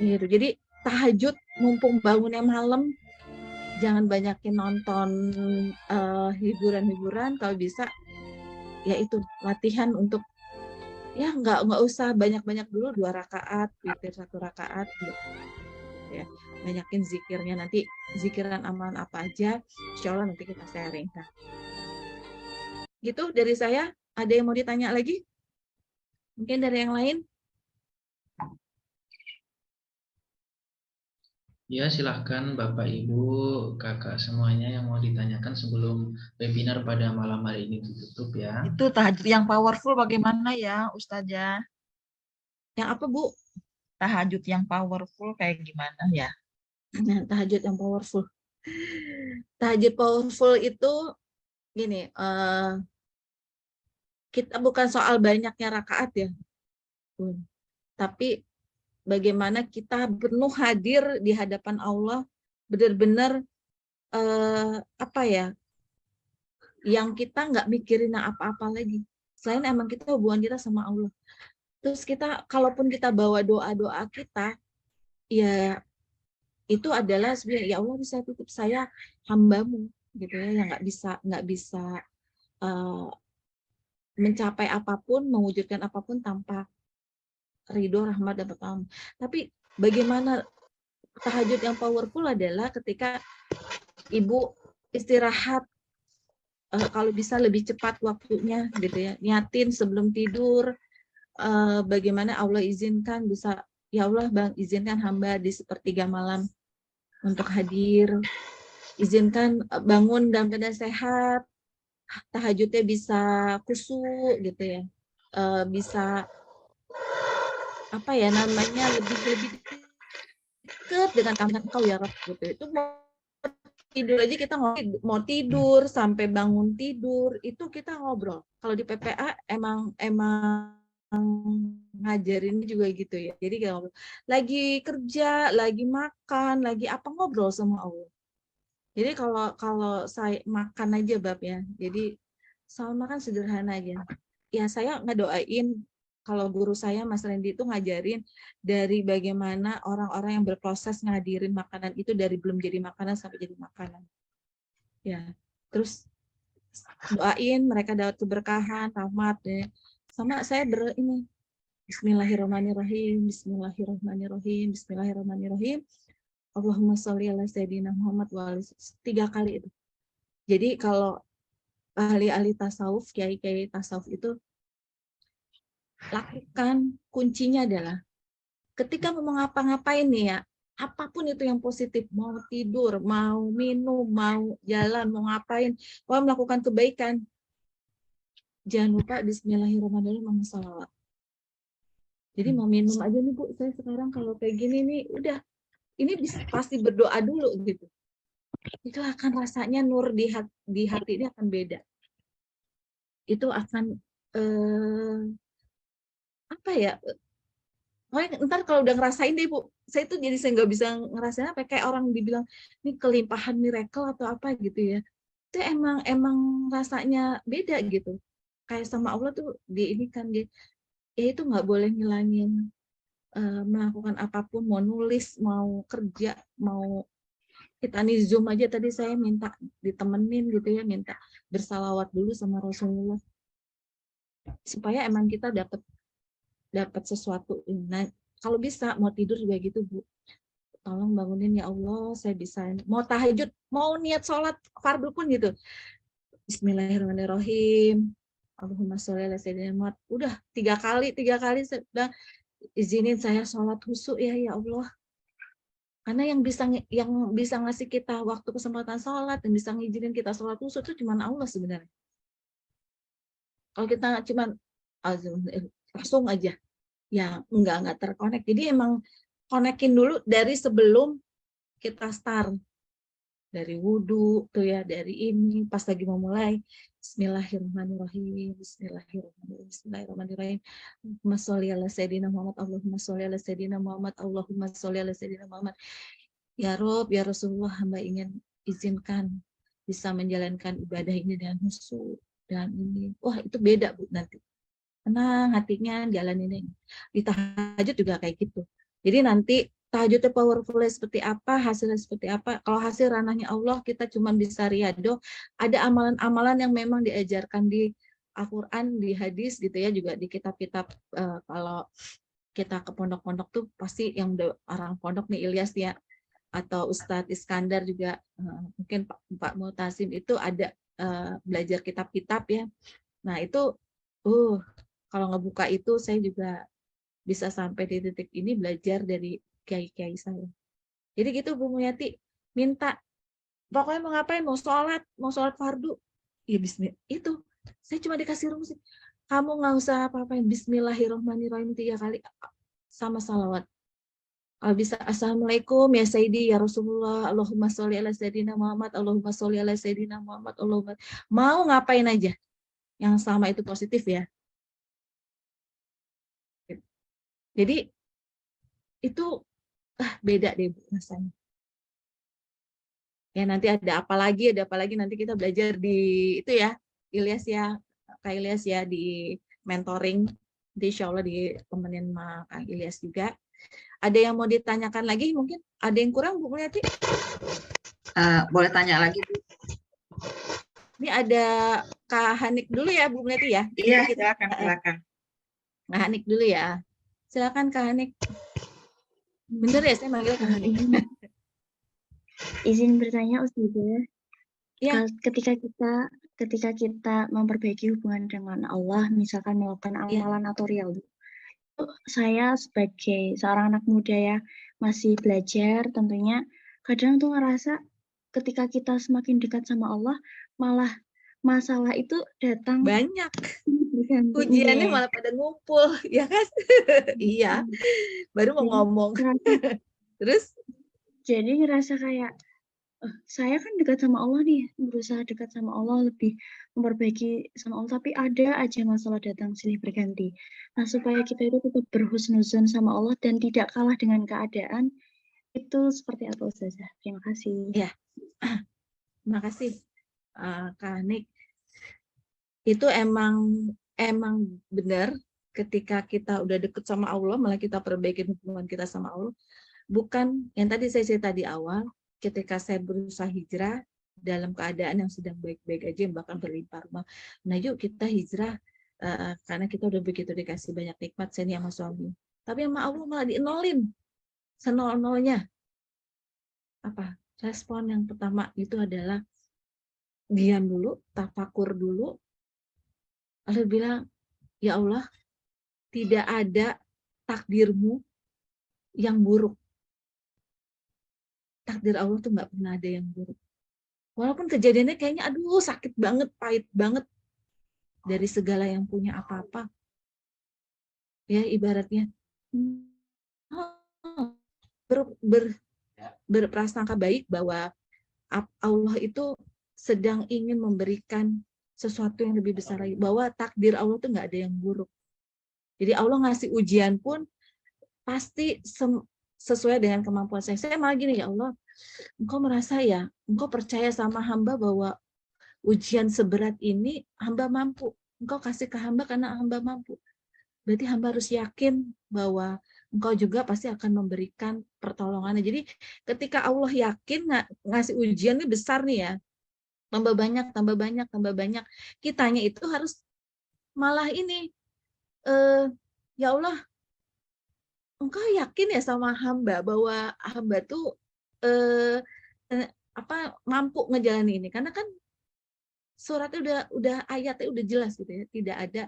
Gitu. Jadi tahajud mumpung bangunnya malam, jangan banyakin nonton hiburan-hiburan, kalau bisa ya itu latihan untuk ya nggak usah banyak-banyak dulu 2 rakaat, witir 1 rakaat gitu. Ya, banyakin zikirnya, nanti zikiran amalan apa aja, insya Allah nanti kita sharing. Nah, gitu dari saya. Ada yang mau ditanya lagi? Mungkin dari yang lain? Ya, silahkan Bapak, Ibu, Kakak semuanya yang mau ditanyakan sebelum webinar pada malam hari ini ditutup ya. Itu tahajud yang powerful bagaimana ya, Ustazah? Yang apa, Bu? Tahajud yang powerful kayak gimana ya? Nah, tahajud yang powerful. Tahajud powerful itu gini, kita bukan soal banyaknya rakaat ya, tapi bagaimana kita penuh hadir di hadapan Allah, benar-benar apa ya, yang kita nggak mikirin apa-apa lagi, selain emang kita hubungan kita sama Allah. Terus kita, kalaupun kita bawa doa-doa kita, ya itu adalah sebenarnya ya Allah bisa tutup saya hambamu gitu ya, yang nggak bisa mencapai apapun, mewujudkan apapun tanpa ridho, rahmat, dan pertolongan. Tapi bagaimana tahajud yang powerful adalah ketika Ibu istirahat, kalau bisa lebih cepat waktunya gitu ya, niatin sebelum tidur, bagaimana Allah izinkan bisa, ya Allah Bang, izinkan hamba di sepertiga malam untuk hadir, izinkan bangun dalam keadaan sehat, tahajudnya bisa khusyuk gitu ya, bisa apa ya namanya, lebih dekat dengan kehadiran Engkau ya Rabb gitu. Itu mau tidur aja kita mau tidur sampai bangun tidur itu kita ngobrol. Kalau di PPA emang ngajarin juga gitu ya. Jadi kita ngobrol. Lagi kerja, lagi makan, lagi apa, ngobrol sama Allah. Jadi kalau saya makan aja Bab ya. Jadi sama makan sederhana aja. Ya saya ngedoain, kalau guru saya Mas Randy itu ngajarin dari bagaimana orang-orang yang berproses ngadirin makanan itu dari belum jadi makanan sampai jadi makanan. Ya, terus doain mereka dapat keberkahan, rahmat ya. Sama saya ini Bismillahirrahmanirrahim, Bismillahirrahmanirrahim, Bismillahirrahmanirrahim. Allahumma sholli ala sayyidina Muhammad wa 3 kali itu. Jadi kalau ahli-ahli tasawuf, kiai-kiai tasawuf itu lakukan, kuncinya adalah ketika mau ngapa-ngapain nih ya, apapun itu yang positif, mau tidur, mau minum, mau jalan, mau ngapain, mau melakukan kebaikan, jangan lupa Bismillahirrahmanirrahim sama sholawat. Jadi mau minum aja nih Bu, saya sekarang kalau kayak gini nih, udah, ini pasti berdoa dulu gitu. Itu akan rasanya nur di hati ini akan beda. Itu akan apa ya? Ntar kalau udah ngerasain deh Bu, saya tuh jadi saya nggak bisa ngerasain apa, kayak orang dibilang ini kelimpahan miracle atau apa gitu ya. Itu emang rasanya beda gitu. Kayak sama Allah tuh di ini kan dia, ya itu nggak boleh ngilangin melakukan apapun, mau nulis, mau kerja, mau kita nih Zoom aja tadi saya minta ditemenin gitu ya, minta bersalawat dulu sama Rasulullah supaya emang kita dapat sesuatu. Nah, kalau bisa mau tidur juga gitu Bu, tolong bangunin ya Allah, saya bisa mau tahajud, mau niat sholat fardu pun gitu, Bismillahirrahmanirrahim, Allahumma sholli ala sayyidina Muhammad, udah 3 kali sudah izinin saya sholat khusyuk ya Allah, karena yang bisa ngasih kita waktu kesempatan sholat, yang bisa ngizinin kita sholat khusyuk itu cuma Allah sebenarnya. Kalau kita cuma langsung aja, ya nggak terkonek. Jadi emang konekin dulu dari sebelum kita start, dari wudhu tuh ya, dari ini pas lagi mau mulai, Bismillahirrahmanirrahim, Bismillahirrahmanirrahim, Bismillahirrahmanirrahim. Allahumma sholli ala sayyidina Muhammad, Allahumma sholli ala sayyidina Muhammad, Allahumma sholli ala sayyidina Muhammad. Ya Rob, ya Rasulullah, hamba ingin izinkan bisa menjalankan ibadah ini dengan khusyuk dan ini. Wah, itu beda Bu nanti. Tenang hatinya jalanin ini. Di tahajud juga kayak gitu. Jadi nanti tahajudnya powerfulnya seperti apa, hasilnya seperti apa. Kalau hasil ranahnya Allah, kita cuma bisa riyado. Ada amalan-amalan yang memang diajarkan di Al-Quran, di hadis gitu ya, juga di kitab-kitab. Kalau kita ke pondok-pondok tuh pasti yang orang pondok nih Ilyas ya, atau Ustadz Iskandar juga, mungkin Pak Mutasim itu ada belajar kitab-kitab ya. Nah itu, kalau ngebuka itu saya juga bisa sampai di titik ini belajar dari kiai-kiai saya. Jadi gitu Bu Muyati, minta pokoknya mau ngapain, mau sholat fardu, ya Bismillah. Itu saya cuma dikasih rumus, kamu nggak usah apa-apain, Bismillahirrahmanirrahim 3 kali sama salawat. Kalau bisa assalamualaikum ya Sayyidi ya Rasulullah, Allahumma sholli ala sayyidina Muhammad, Allahumma sholli ala sayyidina Muhammad, Allahumma, mau ngapain aja yang sama itu positif ya. Jadi itu beda deh Bu rasanya. Ya nanti ada apa lagi nanti kita belajar di itu ya, Ilyas ya, Kak Ilyas ya, di mentoring, insya Allah ditemenin sama Kak Ilyas juga. Ada yang mau ditanyakan lagi mungkin? Ada yang kurang Bu Mulyati? Boleh tanya lagi Bu? Ini ada Kak Hanik dulu ya Bu Mulyati ya? Iya, silakan. Kak Hanik dulu ya. Silakan Kak Hanik. Bener ya saya manggil Kak Hanik? Izin bertanya Ustazah. Ya. Ketika kita memperbaiki hubungan dengan Allah, misalkan melakukan amalan atau riyadhah, saya sebagai seorang anak muda ya, masih belajar tentunya, kadang tuh ngerasa ketika kita semakin dekat sama Allah, malah masalah itu datang banyak. Ujiannya malah pada ngumpul, ya kan? Iya, baru mau ngomong. Terus? Jadi ngerasa kayak, saya kan dekat sama Allah nih, berusaha dekat sama Allah, lebih memperbaiki sama Allah, tapi ada aja masalah datang silih berganti. Nah, supaya kita itu tetap berhusnuzon sama Allah dan tidak kalah dengan keadaan, itu seperti apa Ustazah? Terima kasih. Ya, terima kasih Kak Hanik. Itu emang benar, ketika kita udah deket sama Allah, malah kita perbaiki hubungan kita sama Allah. Bukan yang tadi saya cerita di awal, ketika saya berusaha hijrah dalam keadaan yang sedang baik-baik aja, bahkan berlimpah rumah. Nah yuk kita hijrah, karena kita udah begitu dikasih banyak nikmat, saya sama suami. Tapi sama Allah malah dienolin, senol-nolnya. Apa? Respon yang pertama itu adalah diam dulu, tafakur dulu, lalu bilang, ya Allah, tidak ada takdirmu yang buruk. takdir Allah tuh nggak pernah ada yang buruk. Walaupun kejadiannya kayaknya aduh sakit banget, pahit banget dari segala yang punya apa-apa. Ya ibaratnya berprasangka baik bahwa Allah itu sedang ingin memberikan sesuatu yang lebih besar lagi, bahwa takdir Allah tuh nggak ada yang buruk. Jadi Allah ngasih ujian pun pasti sesuai dengan kemampuan saya. Saya malah gini, ya Allah, Engkau merasa ya, Engkau percaya sama hamba bahwa ujian seberat ini hamba mampu. Engkau kasih ke hamba karena hamba mampu. Berarti hamba harus yakin bahwa Engkau juga pasti akan memberikan pertolongannya. Jadi ketika Allah yakin ngasih ujian ini besar nih ya, tambah banyak, tambah banyak, tambah banyak. Kitanya itu harus malah ini, ya Allah, Engkau yakin ya sama hamba bahwa hamba tuh mampu ngejalanin ini. Karena kan suratnya udah ayatnya udah jelas gitu ya, tidak ada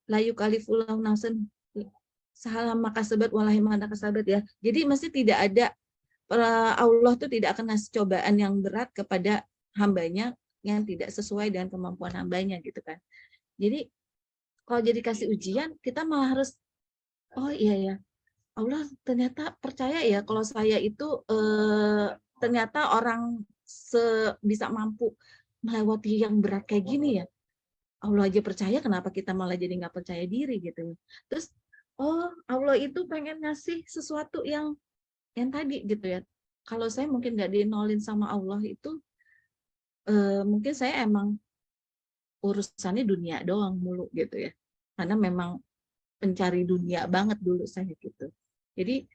la yukallifullahu nafsan salam maka sebat walahi mana kesabat ya. Jadi mesti tidak ada, Allah tuh tidak akan ngasih cobaan yang berat kepada hambanya yang tidak sesuai dengan kemampuan hambanya gitu kan. Jadi kalau jadi kasih ujian kita malah harus, oh iya ya, Allah ternyata percaya ya kalau saya itu ternyata orang bisa mampu melewati yang berat kayak gini ya. Allah aja percaya, kenapa kita malah jadi nggak percaya diri gitu. Terus, oh Allah itu pengen ngasih sesuatu yang tadi gitu ya. Kalau saya mungkin nggak dinolin sama Allah itu, mungkin saya emang urusannya dunia doang mulu gitu ya. Karena memang pencari dunia banget dulu saya gitu. Jadi,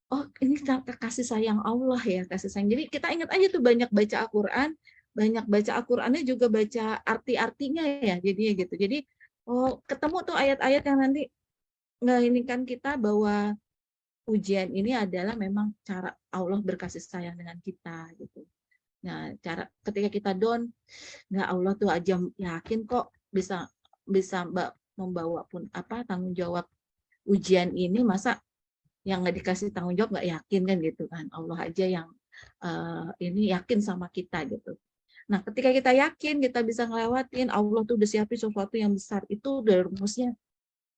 oh ini kasih sayang Allah ya, kasih sayang. Jadi kita ingat aja tuh banyak baca Al-Quran, banyak baca Al-Qurannya juga baca arti-artinya ya, jadinya gitu. Jadi oh ketemu tuh ayat-ayat yang nanti ngeinikan kita bahwa ujian ini adalah memang cara Allah berkasih sayang dengan kita gitu. Nah, cara ketika kita down, nggak, Allah tuh aja yakin kok bisa membawa pun tanggung jawab ujian ini, masa yang nggak dikasih tanggung jawab nggak yakin kan gitu kan. Allah aja yang ini yakin sama kita gitu. Nah, ketika kita yakin kita bisa ngelewatin, Allah tuh udah siapin sesuatu yang besar, itu udah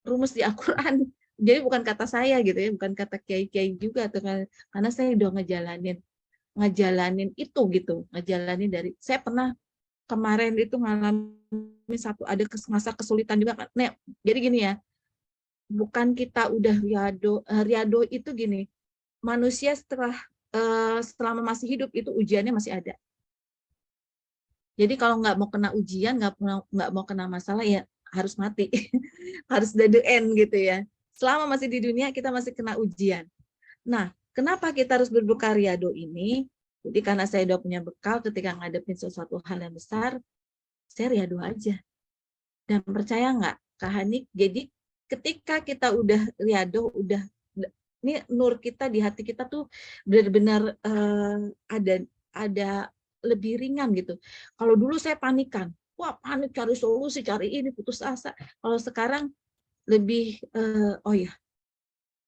rumus di Al-Quran. Jadi bukan kata saya gitu ya, bukan kata kiai-kiai juga tuh, karena saya udah ngejalanin itu gitu, ngejalanin dari saya pernah kemarin itu ngalamin ada masa kesulitan juga kan. Nah, jadi gini ya, bukan kita udah riado itu gini, manusia selama masih hidup itu ujiannya masih ada. Jadi kalau nggak mau kena ujian, nggak mau kena masalah, ya harus mati. Harus the end gitu ya. Selama masih di dunia, kita masih kena ujian. Nah, kenapa kita harus berbuka riado ini? Jadi karena saya udah punya bekal ketika ngadepin sesuatu hal yang besar, saya riado aja. Dan percaya nggak, Kak Hanik, jadi ketika kita udah riado, ini nur kita di hati kita tuh benar-benar ada lebih ringan gitu. Kalau dulu saya panikan, wah panik cari solusi, cari ini, putus asa. Kalau sekarang lebih, oh ya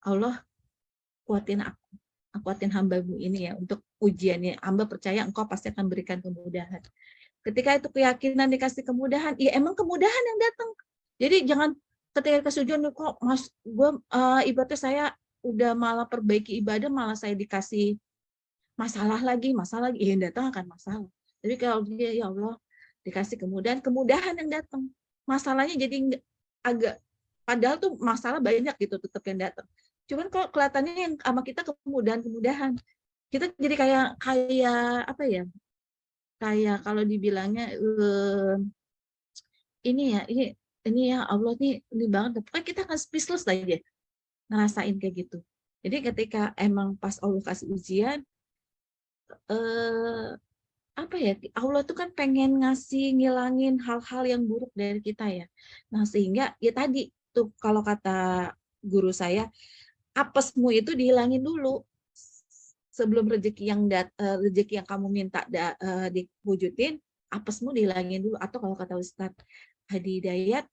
Allah, kuatin hambamu ini ya untuk ujiannya. Hamba percaya Engkau pasti akan berikan kemudahan. Ketika itu keyakinan dikasih kemudahan, ya emang kemudahan yang datang. Jadi jangan ketika kasih ujian, kok mas, gue ibaratnya saya udah malah perbaiki ibadah, malah saya dikasih masalah lagi, yang datang akan masalah. Tapi kalau dia, ya Allah, dikasih kemudahan yang datang. Masalahnya jadi agak, padahal tuh masalah banyak gitu tetap yang datang. Cuman kalau kelihatannya yang sama kita kemudahan, kita jadi kayak apa ya? Kayak kalau dibilangnya ini ya Allah ini banget. Pokoknya kita akan speechless aja ngerasain kayak gitu. Jadi ketika emang pas Allah kasih ujian, apa ya, Allah tuh kan pengen ngilangin hal-hal yang buruk dari kita ya. Nah sehingga ya tadi tuh kalau kata guru saya, apesmu itu dihilangin dulu sebelum rezeki yang kamu minta diwujudin, apesmu dihilangin dulu. Atau kalau kata Ustadz Hadi Hidayat,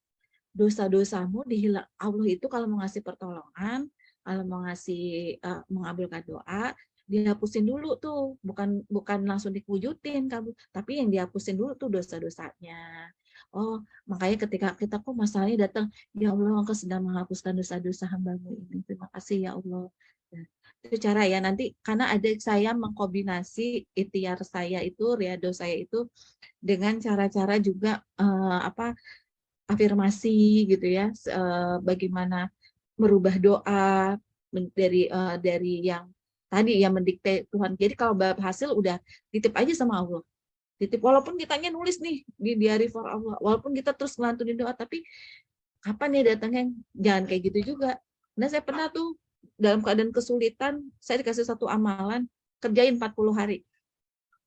dosa-dosamu dihilang. Allah itu kalau mau ngasih pertolongan, kalau mau ngasih mengabulkan doa, dihapusin dulu tuh, bukan langsung dikujutin kamu, tapi yang dihapusin dulu tuh dosa-dosanya. Oh, makanya ketika kita kok masalahnya datang, ya Allah, Engkau sedang menghapuskan dosa-dosa hamba-Mu ini. Terima kasih ya Allah. Nah, itu cara ya, nanti karena ada saya mengkombinasi ikhtiar saya itu, riado saya itu dengan cara-cara juga afirmasi gitu ya, bagaimana merubah doa dari yang tadi yang mendikte Tuhan. Jadi kalau bab hasil udah titip aja sama Allah. Titip, walaupun kitanya nulis nih di diary for Allah, walaupun kita terus ngelantunin doa, tapi kapan ya datangnya? Jangan kayak gitu juga. Nah, saya pernah tuh dalam keadaan kesulitan, saya dikasih satu amalan, kerjain 40 hari.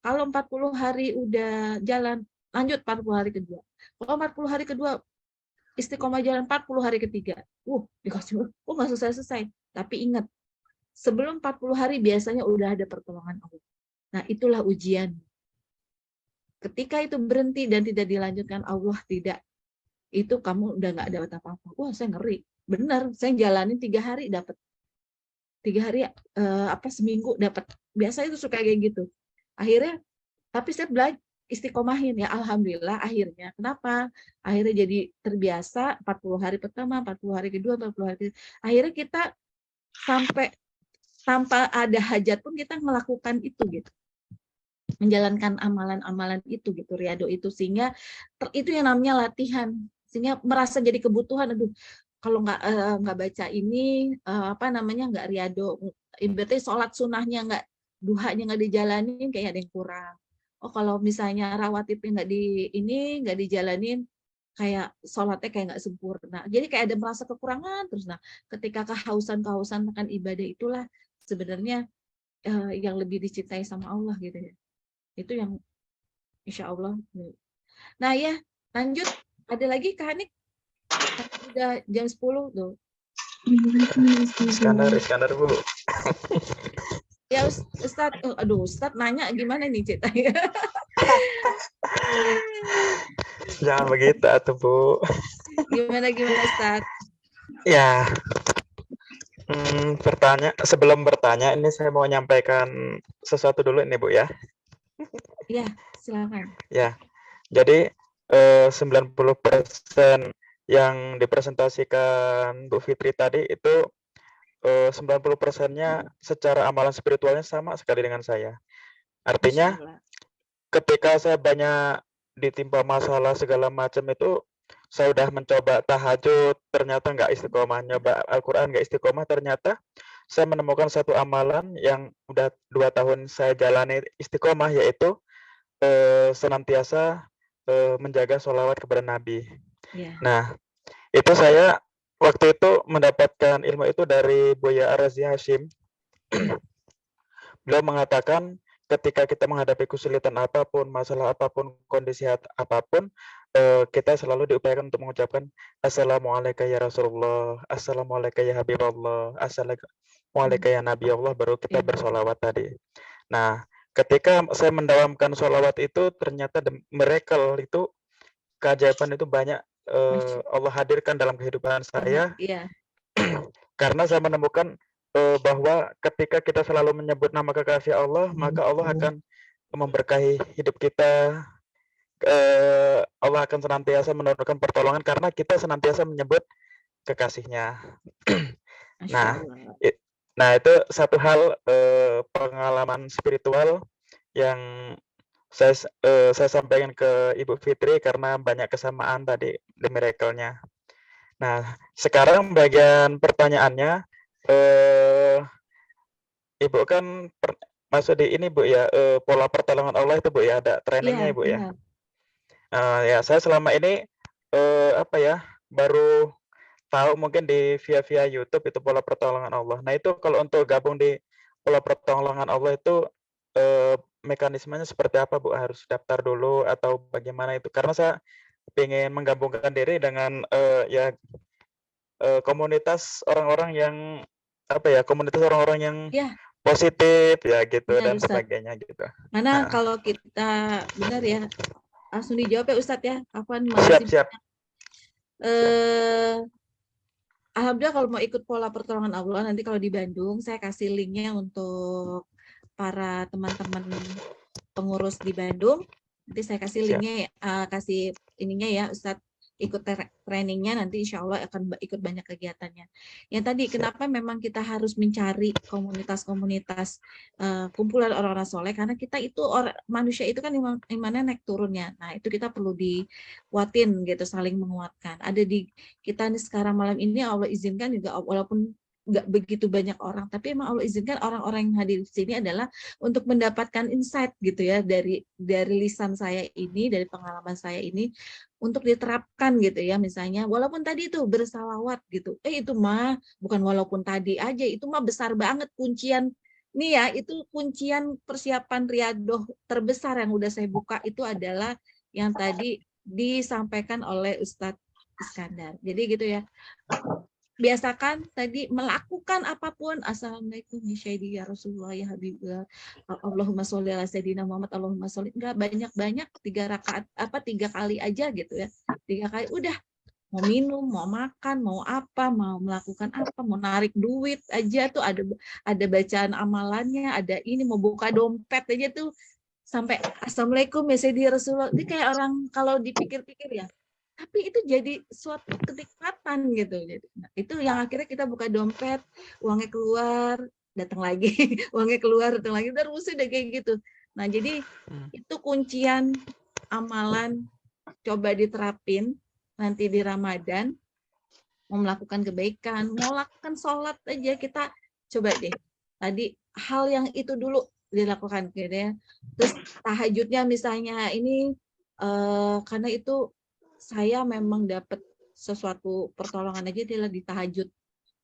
Kalau 40 hari udah jalan, lanjut 40 hari kedua. Kalau 40 hari kedua istiqomah jalan 40 hari ketiga. Dikasih, nggak selesai-selesai. Tapi ingat, sebelum 40 hari biasanya udah ada pertolongan Allah. Nah, itulah ujian. Ketika itu berhenti dan tidak dilanjutkan, Allah tidak. Itu kamu udah nggak dapat apa-apa. Wah, saya ngeri. Benar, saya jalanin 3 hari dapat. 3 hari seminggu dapat. Biasanya itu suka kayak gitu. Akhirnya, tapi saya belajar istiqomahin ya, alhamdulillah akhirnya. Kenapa? Akhirnya jadi terbiasa 40 hari pertama, 40 hari kedua, 40 hari kedua. Akhirnya kita sampai tanpa ada hajat pun kita melakukan itu gitu. Menjalankan amalan-amalan itu gitu, riado itu, sehingga itu yang namanya latihan. Sehingga merasa jadi kebutuhan, aduh, kalau nggak baca ini nggak riado, berarti sholat sunnahnya nggak, duhanya nggak dijalanin, kayak ada yang kurang. Oh, kalau misalnya rawatibnya nggak dijalanin, kayak sholatnya kayak nggak sempurna. Jadi kayak ada merasa kekurangan terus. Nah, ketika kehausan akan ibadah, itulah sebenarnya yang lebih dicintai sama Allah gitu ya. Itu yang insya Allah. Nah ya, lanjut. Ada lagi Kak Hanik? Udah jam 10 tuh. Iskandar Bu. Ya Ustadz, Ustadz nanya gimana nih ceritanya? Jangan begitu atuh Bu. Gimana Ustadz? Ya, sebelum bertanya ini saya mau menyampaikan sesuatu dulu ini Bu ya. Ya, silakan. Ya, jadi 90% yang dipresentasikan Bu Fitri tadi itu 90%-nya secara amalan spiritualnya sama sekali dengan saya. Artinya ketika saya banyak ditimpa masalah segala macam itu, saya udah mencoba tahajud, ternyata nggak istiqomah, nyoba Al-Quran nggak istiqomah, ternyata saya menemukan satu amalan yang udah 2 tahun saya jalani istiqomah, yaitu senantiasa menjaga sholawat kepada Nabi. Yeah. Nah, itu saya waktu itu mendapatkan ilmu itu dari Buya Arazi Hashim. Beliau mengatakan ketika kita menghadapi kesulitan apapun, masalah apapun, kondisi apapun, kita selalu diupayakan untuk mengucapkan Assalamualaikum ya Rasulullah, Assalamualaikum ya Habibullah, Assalamualaikum ya Nabi Allah, baru kita bersolawat tadi. Nah, ketika saya mendawamkan sholawat itu, ternyata miracle itu, keajaiban itu banyak Allah hadirkan dalam kehidupan saya. Karena saya menemukan bahwa ketika kita selalu menyebut nama kekasih Allah, maka Allah akan memberkahi hidup kita. Allah akan senantiasa menurunkan pertolongan karena kita senantiasa menyebut kekasihnya. Nah, itu satu hal pengalaman spiritual yang saya sampaikan ke Ibu Fitri karena banyak kesamaan tadi di miracle-nya. Nah, sekarang bagian pertanyaannya, Ibu kan masuk di ini Bu ya, pola pertolongan Allah itu Bu ya, ada trainingnya Ibu ya. Ya, saya selama ini baru tahu mungkin via YouTube itu pola pertolongan Allah. Nah, itu kalau untuk gabung di pola pertolongan Allah itu mekanismenya seperti apa Bu? Harus daftar dulu atau bagaimana itu? Karena saya ingin menggabungkan diri dengan komunitas orang-orang yang komunitas orang-orang yang positif ya gitu dan sebagainya gitu. Mana kalau kita benar ya, langsung dijawab ya Ustadz ya. Kapan siap. Alhamdulillah kalau mau ikut pola pertolongan Allah, nanti kalau di Bandung saya kasih linknya untuk para teman-teman pengurus di Bandung. Nanti saya kasih Siap. linknya, kasih ininya ya Ustadz, ikut trainingnya, nanti insya Allah akan ikut banyak kegiatannya. Yang tadi, Siap. kenapa memang kita harus mencari komunitas-komunitas kumpulan orang-orang soleh, karena kita itu manusia itu kan imannya naik turunnya. Nah itu kita perlu dikuatin gitu, saling menguatkan. Ada di kita nih sekarang malam ini Allah izinkan juga, walaupun nggak begitu banyak orang, tapi emang Allah izinkan orang-orang yang hadir di sini adalah untuk mendapatkan insight gitu ya dari lisan saya ini, dari pengalaman saya ini, untuk diterapkan gitu ya. Misalnya walaupun tadi itu bersalawat gitu, itu mah bukan walaupun tadi aja, itu mah besar banget kuncian nih ya, itu kuncian persiapan riadoh terbesar yang udah saya buka itu adalah yang tadi disampaikan oleh Ustadz Iskandar. Jadi gitu ya, biasakan tadi melakukan apapun. Assalamualaikum ya Rasulullah ya Habibullah, Allahumma sholli ala sayyidina Muhammad, Allahumma sholli, enggak banyak-banyak, 3 rakaat 3 kali aja gitu ya, 3 kali udah. Mau minum, mau makan, mau apa, mau melakukan apa, mau narik duit aja tuh ada bacaan amalannya, ada ini, mau buka dompet aja tuh sampai Assalamualaikum ya Sayyidina Rasulullah. Ini kayak orang kalau dipikir-pikir ya, tapi itu jadi suatu kenikmatan gitu. Nah, itu yang akhirnya kita buka dompet, uangnya keluar, datang lagi, uangnya keluar, datang lagi, terus udah kayak gitu. Nah, jadi itu kuncian amalan, coba diterapin nanti di Ramadan, mau melakukan kebaikan, mau lakukan sholat aja, kita coba deh. Tadi hal yang itu dulu dilakukan gitu ya. Terus tahajudnya misalnya ini karena itu saya memang dapat sesuatu pertolongan aja adalah di tahajud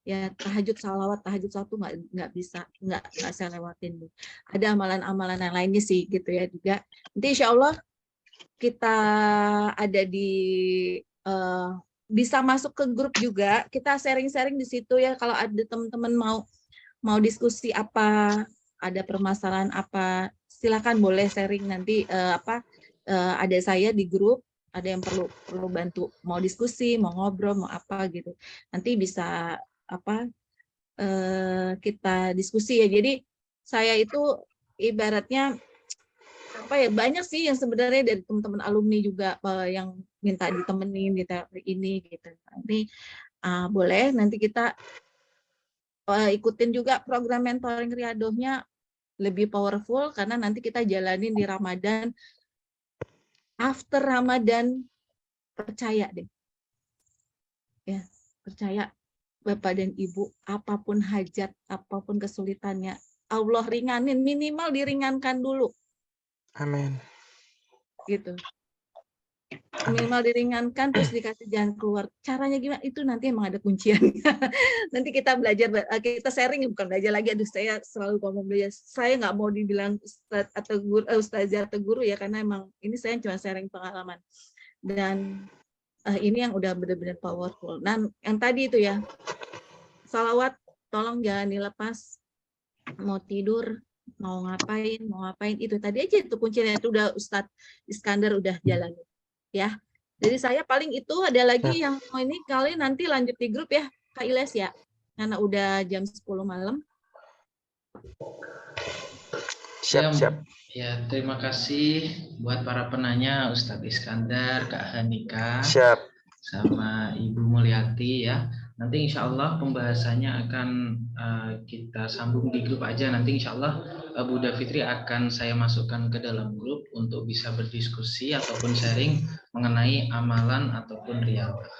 ya, tahajud salawat, tahajud satu nggak bisa nggak saya lewatin. Ada amalan-amalan yang lainnya sih gitu ya juga. Nanti insya Allah kita ada di bisa masuk ke grup juga, kita sharing-sharing di situ ya. Kalau ada teman-teman mau diskusi apa, ada permasalahan apa, silakan boleh sharing nanti ada saya di grup. Ada yang perlu bantu, mau diskusi, mau ngobrol, mau apa gitu. Nanti bisa kita diskusi ya. Jadi saya itu ibaratnya banyak sih yang sebenarnya dari teman-teman alumni juga yang minta ditemenin ini gitu. Nanti boleh nanti kita ikutin juga program mentoring riadohnya, lebih powerful karena nanti kita jalanin di Ramadan. After Ramadan, percaya deh, ya percaya Bapak dan Ibu, apapun hajat, apapun kesulitannya, Allah ringanin, minimal diringankan dulu. Amin. Gitu. Minimal diringankan, terus dikasih jalan keluar. Caranya gimana? Itu nanti emang ada kunciannya. Nanti kita belajar, kita sharing, bukan belajar lagi. Aduh, saya selalu ngomong belajar. Saya nggak mau dibilang ustadz atau guru, ustazah atau guru ya, karena emang ini saya cuma sharing pengalaman. Dan ini yang udah benar-benar powerful. Dan yang tadi itu ya, salawat, tolong jangan dilepas. Mau tidur, mau ngapain, itu tadi aja itu kuncinya, itu udah Ustadz Iskandar udah jalan ya. Jadi saya paling itu, ada lagi yang mau ini kali nanti lanjut di grup ya Kak Iles ya, karena udah jam 10 malam. Siap. Ya, terima kasih buat para penanya Ustadz Iskandar, Kak Hanika, Siap. sama Ibu Mulyati ya. Nanti insya Allah pembahasannya akan kita sambung di grup aja. Nanti insya Allah Bunda Fitri akan saya masukkan ke dalam grup untuk bisa berdiskusi ataupun sharing mengenai amalan ataupun riyadhah.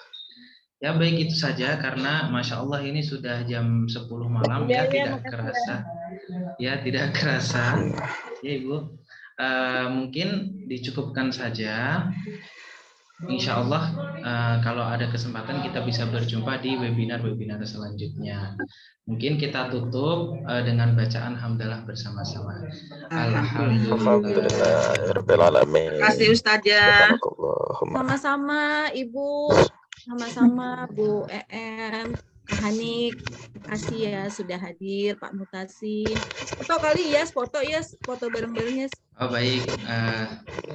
Ya baik, itu saja karena Masya Allah ini sudah jam 10 malam ya, tidak kerasa. Ya tidak kerasa. Ya Ibu, mungkin dicukupkan saja. Insya Allah kalau ada kesempatan kita bisa berjumpa di webinar-webinar selanjutnya. Mungkin kita tutup dengan bacaan hamdalah bersama-sama. Alhamdulillah. Terima kasih Ustazah. Sama-sama Ibu, sama-sama Bu EM. Kak Hanik, kasih ya sudah hadir, Pak Mutasin. Foto kali ya, foto bareng-bareng ya. Oh baik,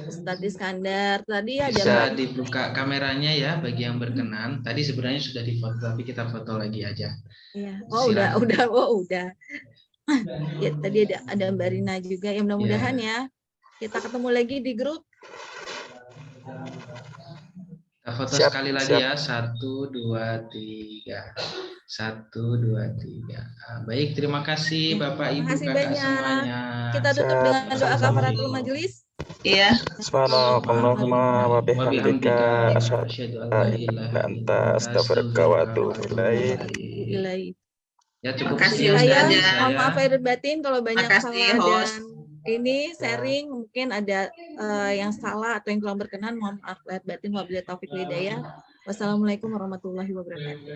Ustadz Iskandar. Tadi ada bisa Mbak. dibuka kameranya ya bagi yang berkenan. Tadi sebenarnya sudah difoto, tapi kita foto lagi aja. Iya. Oh udah, Silakan. udah. Ya tadi ada Mbak Rina juga. Ya mudah-mudahan ya kita ketemu lagi di grup. Kita foto Siap, sekali lagi siap. ya. 1, 2, 3. 1, 2, 3. Baik, terima kasih Bapak Ibu Makasih Kakak banyak. semuanya. Kita tutup Siap, dengan doa sama-sama. kafaratul majelis. Iya. Subhanakallahumma wa bihamdika asyhadu Asyhadu an an la la ilaha ilaha illa anta astaghfiruka wa atubu ilaik. Ilahi. Ya cukup Makasih, sekian Saya dari mohon maaf saya. lahir dan batin kalau banyak Makasih, salah host. dan ini sharing mungkin ada yang salah atau yang kurang berkenan, mohon maaf lahir batin, wabillahi taufiq wal hidayah. Wassalamualaikum warahmatullahi wabarakatuh.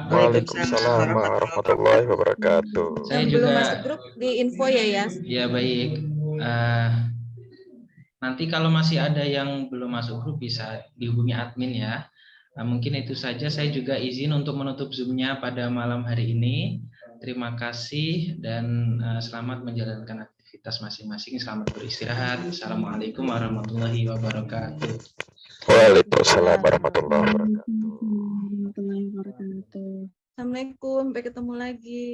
Waalaikumsalam warahmatullahi wabarakatuh. Saya Yang belum juga masuk grup di info ya. ya baik. Nanti kalau masih ada yang belum masuk grup bisa dihubungi admin ya. Mungkin itu saja, saya juga izin untuk menutup Zoom-nya pada malam hari ini. Terima kasih dan selamat menjalankan aktivitas masing-masing. Selamat beristirahat. Assalamualaikum warahmatullahi wabarakatuh. Waalaikumsalam warahmatullahi wabarakatuh. Warahmatullahi wabarakatuh. Assalamualaikum, sampai ketemu lagi.